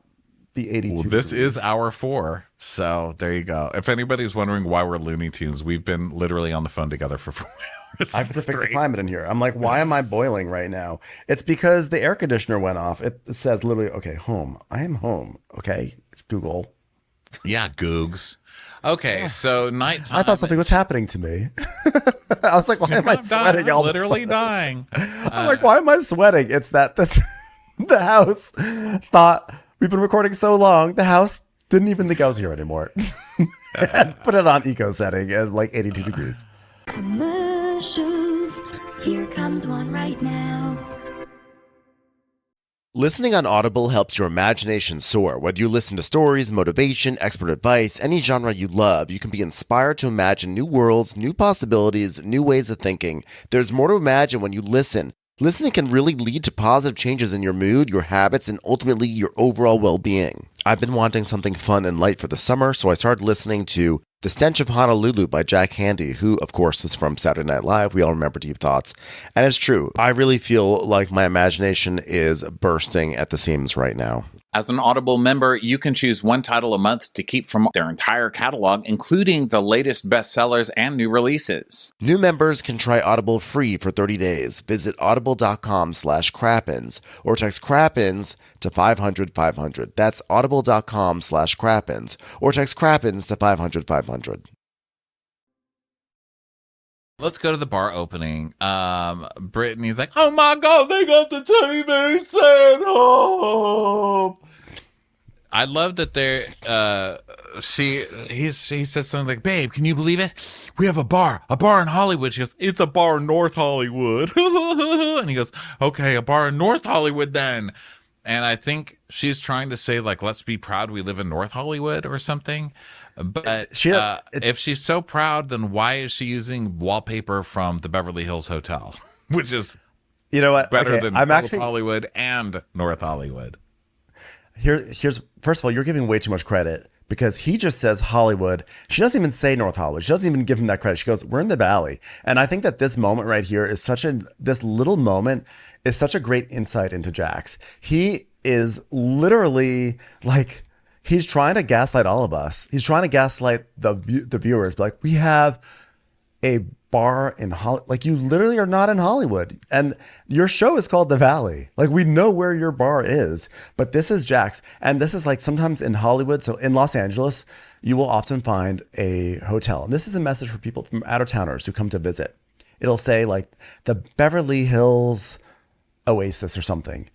be 82. Well, this is hour 4. So there you go. If anybody's wondering why we're Looney Tunes, we've been literally on the phone together for 4 hours. I have to pick the climate in here. I'm like, why am I boiling right now? It's because the air conditioner went off. It says literally, okay, home. I am home. Okay, Google. Yeah, Googs. Okay, so nighttime. I thought something was happening to me. I was like, why am I sweating? I'm literally dying. I'm like, why am I sweating? It's that the house thought we've been recording so long. The house didn't even think I was here anymore. And put it on eco setting at like 82 degrees. Commercials. Here comes one right now. Listening on Audible helps your imagination soar. Whether you listen to stories, motivation, expert advice, any genre you love, you can be inspired to imagine new worlds, new possibilities, new ways of thinking. There's more to imagine when you listen. Listening can really lead to positive changes in your mood, your habits, and ultimately your overall well-being. I've been wanting something fun and light for the summer, so I started listening to The Stench of Honolulu by Jack Handy, who, of course, is from Saturday Night Live. We all remember Deep Thoughts. And it's true. I really feel like my imagination is bursting at the seams right now. As an Audible member, you can choose one title a month to keep from their entire catalog, including the latest bestsellers and new releases. New members can try Audible free for 30 days. Visit audible.com/crappens or text crappens to 500-500. That's audible.com/crappens or text crappens to 500-500. Let's go to the bar opening. Brittany's like, oh my God, they got the TV set up. I love that they're, he says something like, babe, can you believe it? We have a bar in Hollywood. She goes, it's a bar in North Hollywood. And he goes, okay, a bar in North Hollywood then. And I think she's trying to say, like, let's be proud we live in North Hollywood or something. But if she's so proud, then why is she using wallpaper from the Beverly Hills Hotel, which is better than Hollywood and North Hollywood? Here's first of all, you're giving way too much credit because he just says Hollywood. She doesn't even say North Hollywood. She doesn't even give him that credit. She goes, we're in the Valley. And I think that this moment right here is this little moment is such a great insight into Jax. He is literally like, he's trying to gaslight all of us. He's trying to gaslight the viewers. But like, we have a bar in Hollywood. Like, you literally are not in Hollywood. And your show is called The Valley. Like, we know where your bar is. But this is Jax. And this is like sometimes in Hollywood. So in Los Angeles, you will often find a hotel. And this is a message for people from out-of-towners who come to visit. It'll say like the Beverly Hills Oasis or something.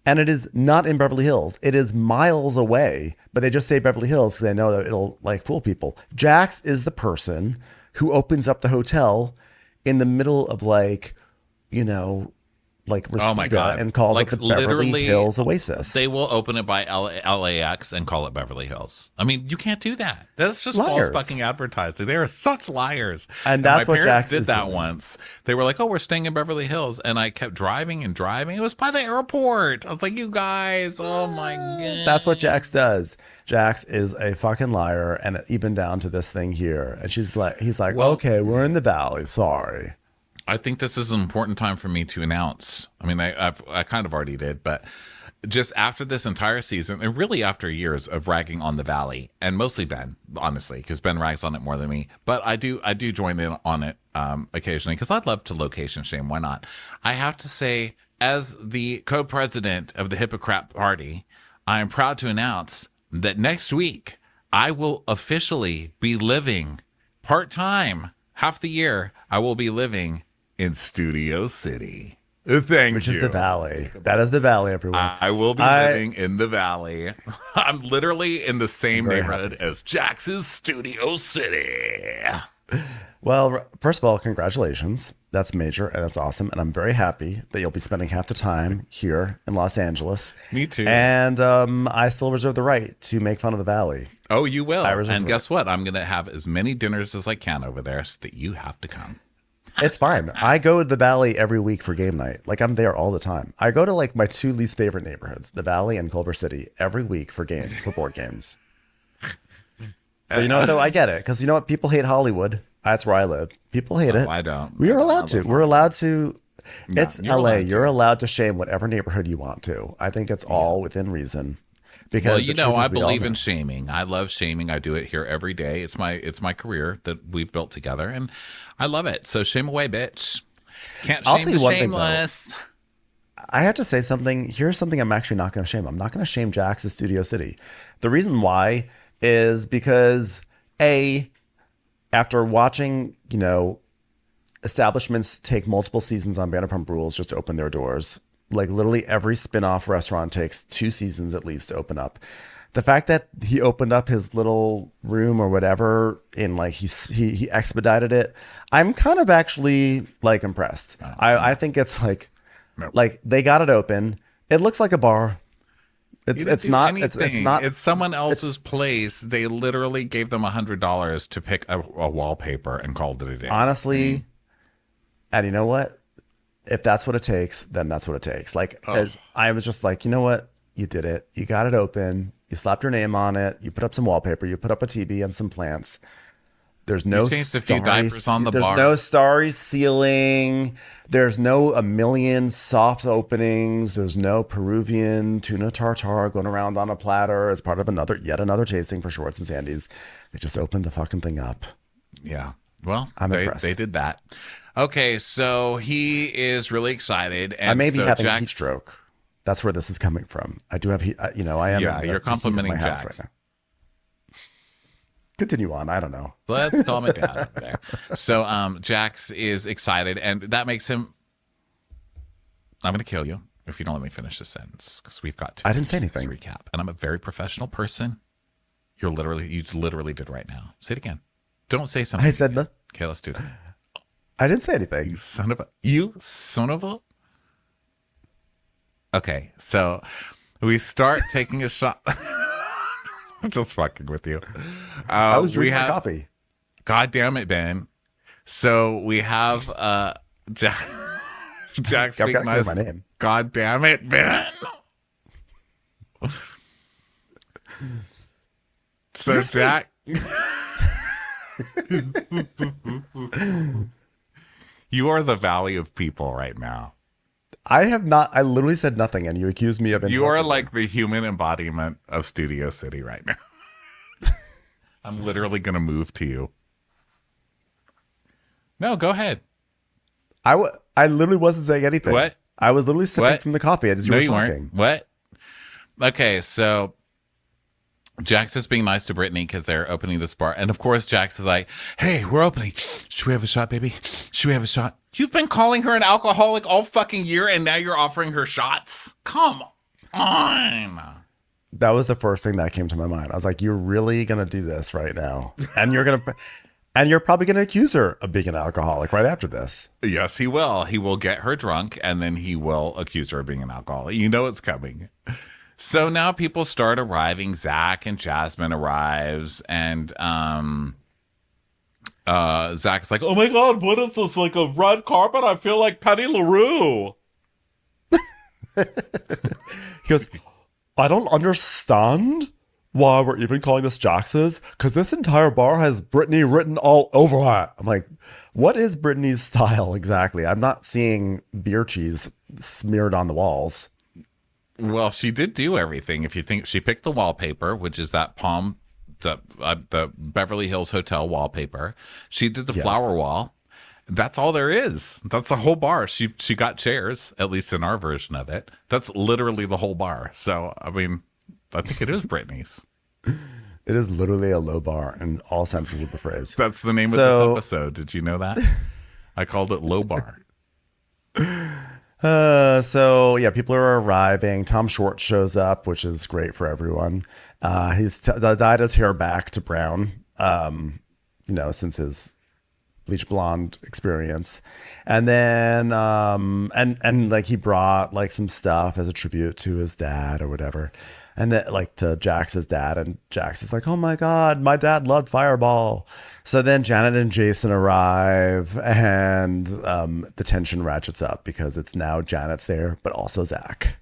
And it is not in Beverly Hills. It is miles away, but they just say Beverly Hills because they know that it'll like fool people. Jax is the person who opens up the hotel in the middle of like, like Reseda and calls it the Beverly Hills Oasis. They will open it by LAX and call it Beverly Hills. I mean, you can't do that. That's just false fucking advertising. They are such liars. And that's what Jax did that once. They were like, oh, we're staying in Beverly Hills. And I kept driving and driving. It was by the airport. I was like, you guys, oh my God. That's what Jax does. Jax is a fucking liar, and even down to this thing here. And he's like, okay, we're in the Valley. Sorry. I think this is an important time for me to announce. I mean, I kind of already did, but just after this entire season, and really after years of ragging on the Valley, and mostly Ben, honestly, because Ben rags on it more than me, but I do join in on it occasionally because I'd love to location shame. Why not? I have to say, as the co-president of the Hippocrat Party, I am proud to announce that next week I will officially be living part-time, half the year. I will be living in Studio City. Which is the Valley. That is the Valley, everyone. I will be living in the Valley. I'm literally in the same neighborhood as Jax's Studio City. Well, first of all, congratulations. That's major and that's awesome. And I'm very happy that you'll be spending half the time here in Los Angeles. Me too. And I still reserve the right to make fun of the Valley. Oh, you will. And guess what? I'm going to have as many dinners as I can over there so that you have to come. It's fine. I go to the Valley every week for game night. Like, I'm there all the time. I go to like my two least favorite neighborhoods, the Valley and Culver City, every week for board games. But you know what, though? I get it. Because you know what? People hate Hollywood. That's where I live. People hate it. I don't. We are allowed to. We're allowed to It's you're LA. allowed You're to. allowed to shame whatever neighborhood you want to. I think it's all within reason. Because Well, the you truth know, is I we all believe know. in shaming. I love shaming. I do it here every day. It's my career that we've built together, and I love it. So shame away, bitch. Can't I'll shame tell the you one thing, though. shameless. I have to say something. Here's something I'm actually not going to shame. I'm not going to shame Jax's Studio City. The reason why is because after watching, establishments take multiple seasons on Vanderpump Rules just to open their doors, like literally every spin-off restaurant takes 2 seasons at least to open up. The fact that he opened up his little room or whatever and like he expedited it, I'm kind of actually like impressed. I think it's like they got it open. It looks like a bar. It's not. It's someone else's place. They literally gave them $100 to pick a wallpaper and called it a day. Honestly, and you know what? If that's what it takes, then that's what it takes. Like, as I was just like, you know what? You did it. You got it open. You slapped your name on it. You put up some wallpaper. You put up a TV and some plants. There's no changed a few starry diapers on the there's bar. no starry ceiling. There's no a million soft openings. There's no Peruvian tuna tartare going around on a platter as part of yet another tasting for Shorts and Sandy's. They just opened the fucking thing up. Yeah. Well, I'm impressed. They did that. Okay, so he is really excited. And I may be so having a Jax- heat stroke. That's where this is coming from. I do have heat. I am. Yeah, in the you're heat of complimenting my house Jax. right now. Continue on. I don't know. Let's calm it down up there. So Jax is excited, and that makes him. I'm going to kill you if you don't let me finish this sentence because we've got to. I didn't say finish this anything. Recap, and I'm a very professional person. You literally did right now. Say it again. Don't say something. I said no. Okay, let's do it. I didn't say anything. You son of a. Okay, so we start taking a shot. I'm just fucking with you. I was drinking my coffee. God damn it, Ben. So we have Jax I've being got to nice. clear my name. God damn it, Ben. So Jack. You are the valley of people right now. I have not. I literally said nothing, and you accused me of. You are interrupting. like the human embodiment of Studio City right now. I'm literally going to move to you. No, go ahead. I literally wasn't saying anything. What? I was literally sipping What? from the coffee as you No, were you talking. weren't. What? Okay, so Jax is being nice to Brittany because they're opening this bar. And of course, Jax is like, hey, we're opening. Should we have a shot, baby? Should we have a shot? You've been calling her an alcoholic all fucking year, and now you're offering her shots? Come on. That was the first thing that came to my mind. I was like, you're really gonna do this right now, and you're probably gonna accuse her of being an alcoholic right after this. Yes, he will. He will get her drunk, and then he will accuse her of being an alcoholic. You know it's coming. So now people start arriving. Zach and Jasmine arrives, and Zach's like, "Oh my god, what is this? Like a red carpet? I feel like Patty LaRue." He goes, I don't understand why we're even calling this Jax's, because this entire bar has Brittany written all over it. I'm like, what is Brittany's style exactly? I'm not seeing beer cheese smeared on the walls. Well, she did do everything. If you think she picked the wallpaper, which is that the Beverly Hills Hotel wallpaper. She did the flower wall. That's all there is. That's the whole bar. She got chairs, at least in our version of it. That's literally the whole bar. So, I mean, I think it is Brittany's. It is literally a low bar in all senses of the phrase. That's the name of this episode. Did you know that? I called it Low Bar. So yeah, people are arriving. Tom Short shows up, which is great for everyone. He's dyed his hair back to brown, since his bleach blonde experience. And then, and like he brought like some stuff as a tribute to his dad or whatever. And then like to Jax's dad, and Jax is like, oh my God, my dad loved Fireball. So then Janet and Jason arrive, and the tension ratchets up because it's now Janet's there, but also Zach.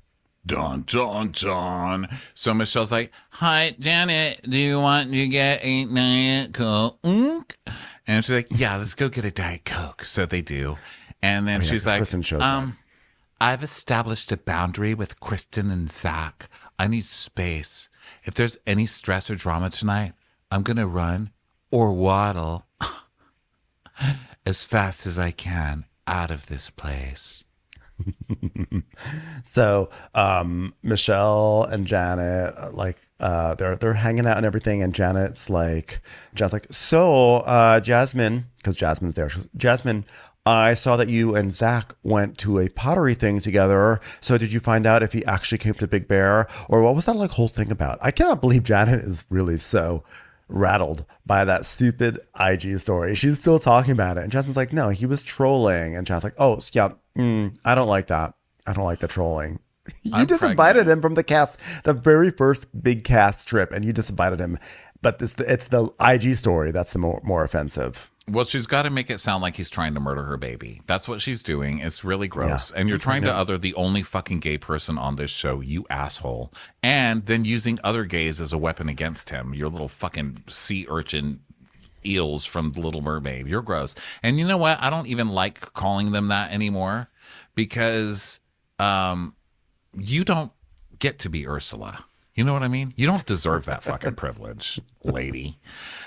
Dun, dun, dun. So Michelle's like, hi, Janet, do you want to get a Diet Coke? And she's like, yeah, let's go get a Diet Coke. So they do. And then she's 'cause like, Kristen shows up. I've established a boundary with Kristen and Zach. I need space. If there's any stress or drama tonight, I'm going to run or waddle as fast as I can out of this place. So Michelle and Janet they're hanging out and everything, and Janet's like, so Jasmine, because Jasmine's there. Jasmine, I saw that you and Zach went to a pottery thing together. So did you find out if he actually came to Big Bear, or what was that like whole thing about? I cannot believe Janet is really so rattled by that stupid IG story. She's still talking about it, and Jasmine's like, no, he was trolling. And Janet's like, oh yeah, I don't like that. I don't like the trolling. You I'm disinvited him from the very first big cast trip, and you disinvited him. But it's the IG story that's the more offensive. Well, she's got to make it sound like he's trying to murder her baby. That's what she's doing. It's really gross. Yeah. And you're trying to other the only fucking gay person on this show, you asshole. And then using other gays as a weapon against him. Your little fucking sea urchin eels from The Little Mermaid. You're gross. And you know what? I don't even like calling them that anymore because you don't get to be Ursula. You know what I mean? You don't deserve that fucking privilege, lady.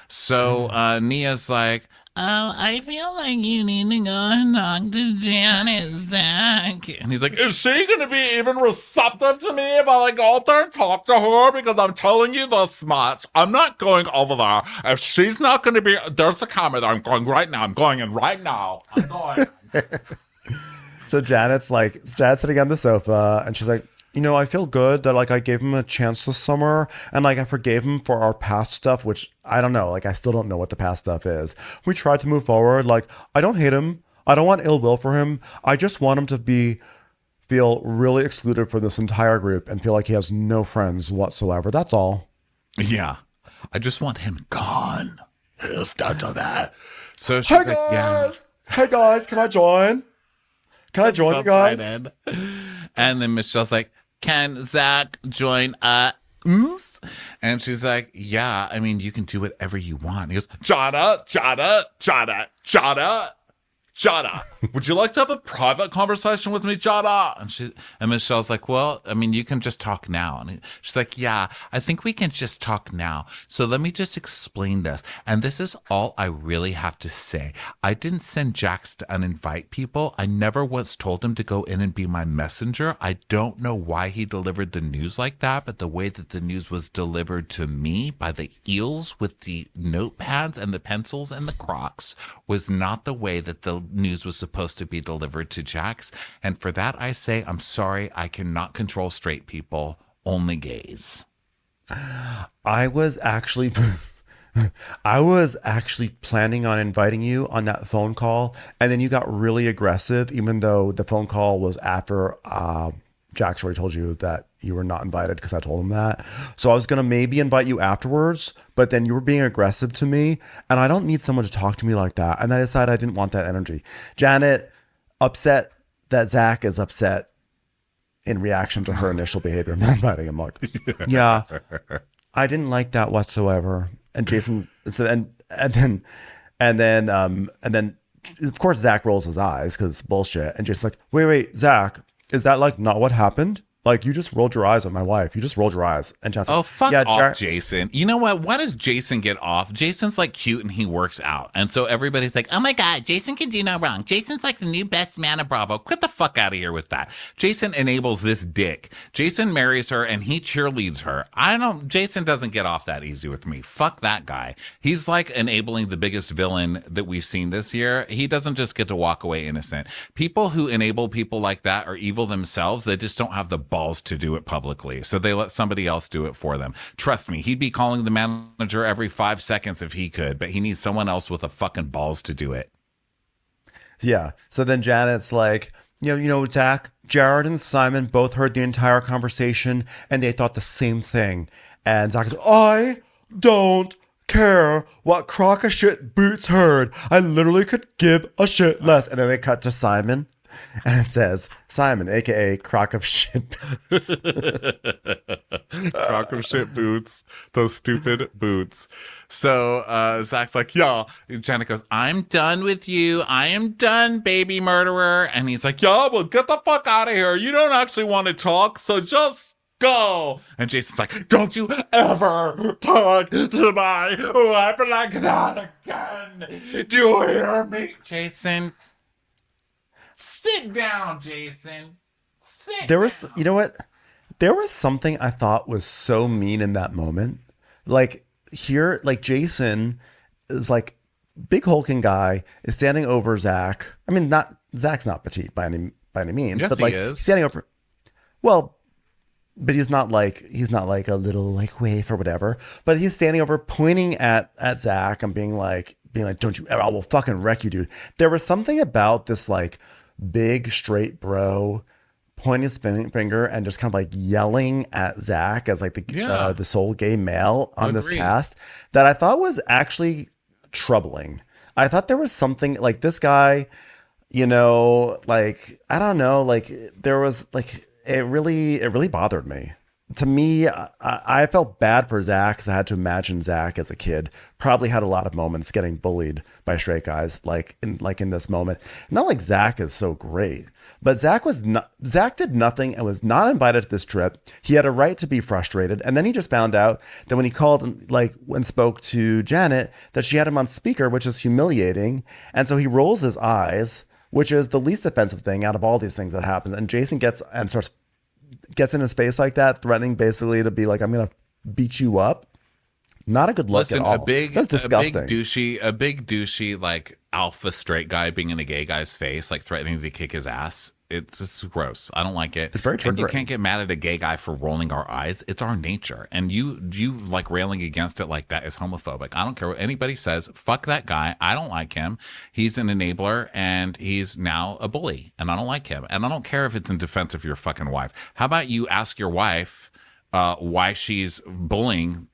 So Nia's like, oh, I feel like you need to go and talk to Janet, Zach. And he's like, is she going to be even receptive to me if I like go out there and talk to her? Because I'm telling you this much. I'm not going over there. If she's not going to be, there's a camera there. I'm going right now. I'm going in right now. I'm going. So Janet's sitting on the sofa, and she's like, I feel good that I gave him a chance this summer, and I forgave him for our past stuff, which I don't know. I still don't know what the past stuff is. We tried to move forward. I don't hate him. I don't want ill will for him. I just want him to feel really excluded from this entire group and feel like he has no friends whatsoever. That's all. Yeah. I just want him gone. He's done to that. So she's like, yeah. Hey guys, can I join? Can I join you guys? Excited. And then Michelle's like, can Zach join us? And she's like, yeah, I mean, you can do whatever you want. He goes, Jada, would you like to have a private conversation with me, Jada? and Michelle's like, well, I mean, you can just talk now. And she's like, yeah, I think we can just talk now. So let me just explain this. And this is all I really have to say. I didn't send Jaxxed to uninvite people. I never once told him to go in and be my messenger. I don't know why he delivered the news like that, but the way that the news was delivered to me by the eels with the notepads and the pencils and the Crocs was not the way that the news was supposed to be delivered to Jax. And for that, I say, I'm sorry, I cannot control straight people, only gays. I was actually planning on inviting you on that phone call, and then you got really aggressive, even though the phone call was after Jax already told you that you were not invited because I told him that. So I was going to maybe invite you afterwards, but then you were being aggressive to me, and I don't need someone to talk to me like that. And I decided I didn't want that energy. Janet, upset that Zach is upset in reaction to her initial behavior. I'm not inviting him. Like, yeah, I didn't like that whatsoever. And Jason, and then of course Zach rolls his eyes because it's bullshit. And Jason's like, wait, Zach, is that not what happened? You just rolled your eyes at my wife. You just rolled your eyes. And Jason's like, fuck off, Jason. You know what? Why does Jason get off? Jason's cute and he works out. And so everybody's like, oh my God, Jason can do no wrong. Jason's the new best man of Bravo. Quit the fuck out of here with that. Jason enables this dick. Jason marries her and he cheerleads her. Jason doesn't get off that easy with me. Fuck that guy. He's enabling the biggest villain that we've seen this year. He doesn't just get to walk away innocent. People who enable people like that are evil themselves. They just don't have the balls to do it publicly. So they let somebody else do it for them. Trust me, he'd be calling the manager every 5 seconds if he could, but he needs someone else with the fucking balls to do it. Yeah. So then Janet's like, Zach, Jared and Simon both heard the entire conversation and they thought the same thing. And Zach's like, I don't care what crock of shit Boots heard. I literally could give a shit less. And then they cut to Simon, And it says, Simon, aka Crock of Shit. Crock of shit boots, those stupid boots. So Zach's like, yeah. Janet goes, I'm done with you. I am done, baby murderer. And he's like, yeah, well, get the fuck out of here. You don't actually want to talk, so just go. And Jason's like, don't you ever talk to my wife like that again. Do you hear me? Jason, sit down, Jason. Sit There was, down. you know what? There was something I thought was so mean in that moment. Like here, like Jason is like big hulking guy is standing over Zach. I mean, Zach's not petite by any means, Yes, but he like is. he's standing over. Well, but he's not like a little like waif or whatever. But he's standing over, pointing at Zach and being like, don't you ever? I will fucking wreck you, dude. There was something about this like big straight bro pointing his finger and just kind of like yelling at Zach as like the sole gay male on this Agreed. cast that I thought was actually troubling. I thought there was something like this guy, you know, like, I don't know, like there was like, it really bothered me. To me, I felt bad for Zach because I had to imagine Zach as a kid probably had a lot of moments getting bullied by straight guys, like in this moment. Not like Zach is so great, but Zach did nothing and was not invited to this trip. He had a right to be frustrated, and then he just found out that when he called and spoke to Janet, that she had him on speaker, which is humiliating, and so he rolls his eyes, which is the least offensive thing out of all these things that happens. And Jason gets in his face like that, threatening basically to be like, I'm gonna beat you up. Not a good look at all. That's disgusting. A big douchey, like alpha straight guy being in a gay guy's face, like threatening to kick his ass. It's just gross. I don't like it. It's very And you triggering. can't get mad at a gay guy for rolling our eyes. It's our nature. And you like railing against it like that is homophobic. I don't care what anybody says. Fuck that guy. I don't like him. He's an enabler and he's now a bully. And I don't like him. And I don't care if it's in defense of your fucking wife. How about you ask your wife why she's bullying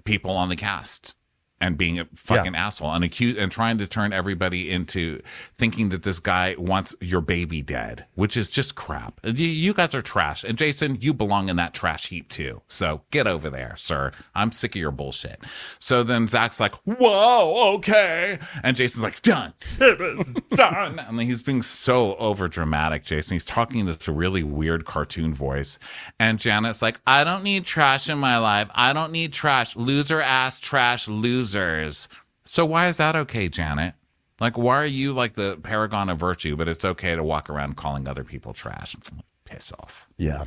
people on the cast and being a fucking asshole and trying to turn everybody into thinking that this guy wants your baby dead, which is just crap. You guys are trash. And Jason, you belong in that trash heap too. So get over there, sir. I'm sick of your bullshit. So then Zach's like, whoa, okay. And Jason's like, done. It is done. And then he's being so over dramatic, Jason. He's talking in this really weird cartoon voice. And Janet's like, I don't need trash in my life. I don't need trash. Loser ass trash losers. So why is that okay, Janet? Like, why are you like the paragon of virtue, but it's okay to walk around calling other people trash? Piss off. Yeah.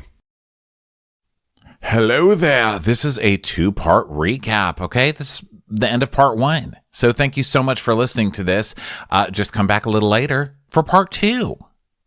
Hello there. This is a 2-part recap, okay? This is the end of part 1. So thank you so much for listening to this. Just come back a little later for part 2.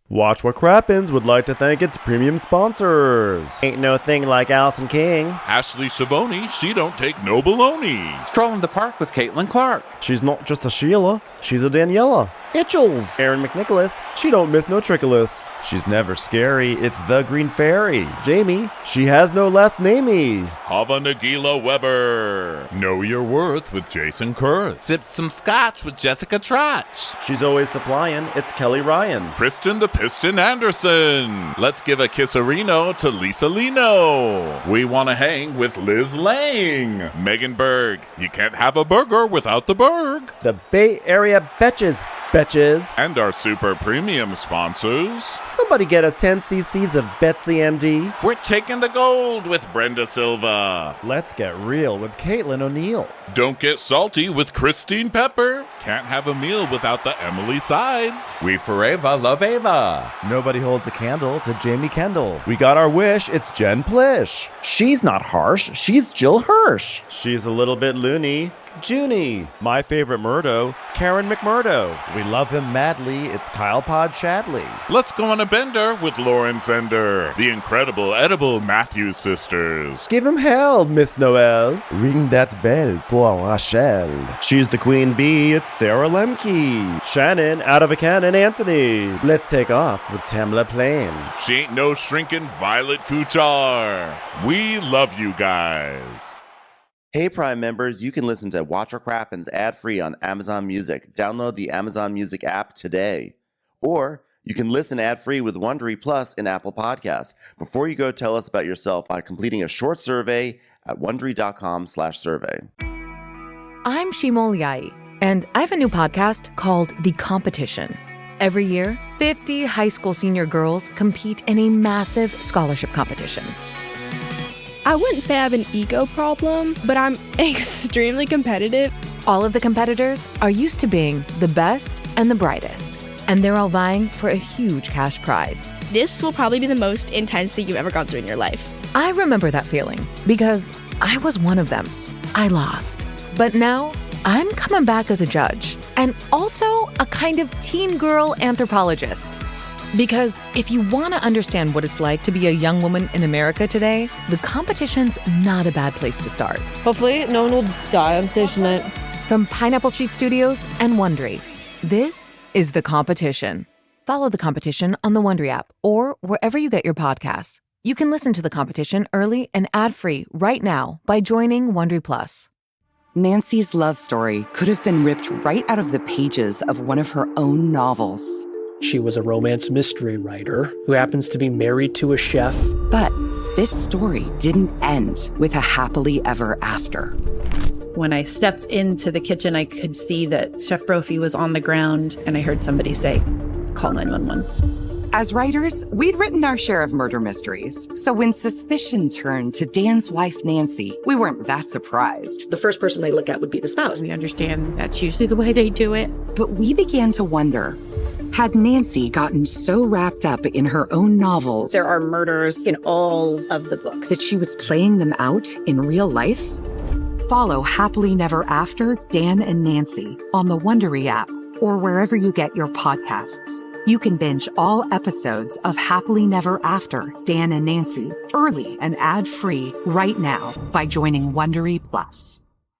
Watch What Crappens would like to thank its premium sponsors. Ain't no thing like Allison King. Ashley Savoni, she don't take no baloney. Stroll in the park with Caitlin Clark. She's not just a Sheila, she's a Daniela. Itchels. Aaron McNicholas, she don't miss no trickolas. She's never scary, it's the Green Fairy. Jamie, she has no last namey. Hava Nagila Weber. Know your worth with Jason Kurth. Sipped some scotch with Jessica Trotch. She's always supplying, it's Kelly Ryan. Kristen the Piston Anderson. Let's give a kisserino to Lisa Lino. We want to hang with Liz Lang. Megan Berg. You can't have a burger without the Berg. The Bay Area Betches. And our super premium sponsors. Somebody get us 10 cc's of Betsy MD. We're taking the gold with Brenda Silva. Let's get real with Caitlin O'Neill. Don't get salty with Christine Pepper. Can't have a meal without the Emily Sides. We forever love Ava. Nobody holds a candle to Jamie Kendall. We got our wish, it's Jen Plish. She's not harsh, she's Jill Hirsch. She's a little bit loony. Junie. My favorite Murdo, Karen McMurdo. We love him madly, it's Kyle Pod Shadley. Let's go on a bender with Lauren Fender. The incredible edible Matthews sisters. Give him hell, Miss Noel. Ring that bell for Rachel. She's the queen bee, it's Sarah Lemke. Shannon, out of a cannon, Anthony. Let's take off with Tamla Plain. She ain't no shrinking Violet Kuchar. We love you guys. Hey Prime members, you can listen to Watch What Crappens ad-free on Amazon Music. Download the Amazon Music app today. Or You can listen ad-free with Wondery Plus in Apple Podcasts. Before you go, tell us about yourself by completing a short survey at Wondery.com/survey. I'm Shimol Yai, and I have a new podcast called The Competition. Every year, 50 high school senior girls compete in a massive scholarship competition. I wouldn't say I have an ego problem, but I'm extremely competitive. All of the competitors are used to being the best and the brightest, and they're all vying for a huge cash prize. This will probably be the most intense thing you've ever gone through in your life. I remember that feeling because I was one of them. I lost. But now I'm coming back as a judge and also a kind of teen girl anthropologist. Because if you want to understand what it's like to be a young woman in America today, the competition's not a bad place to start. Hopefully, no one will die on stage tonight. From Pineapple Street Studios and Wondery, this is The Competition. Follow The Competition on the Wondery app or wherever you get your podcasts. You can listen to The Competition early and ad-free right now by joining Wondery Plus. Nancy's love story could have been ripped right out of the pages of one of her own novels. She was a romance mystery writer who happens to be married to a chef. But this story didn't end with a happily ever after. When I stepped into the kitchen, I could see that Chef Brophy was on the ground, and I heard somebody say, "Call 911." As writers, we'd written our share of murder mysteries. So when suspicion turned to Dan's wife, Nancy, we weren't that surprised. The first person they look at would be the spouse. We understand that's usually the way they do it. But we began to wonder, had Nancy gotten so wrapped up in her own novels There are murders in all of the books. that she was playing them out in real life? Follow Happily Never After, Dan and Nancy on the Wondery app or wherever you get your podcasts. You can binge all episodes of Happily Never After, Dan and Nancy early and ad-free right now by joining Wondery Plus.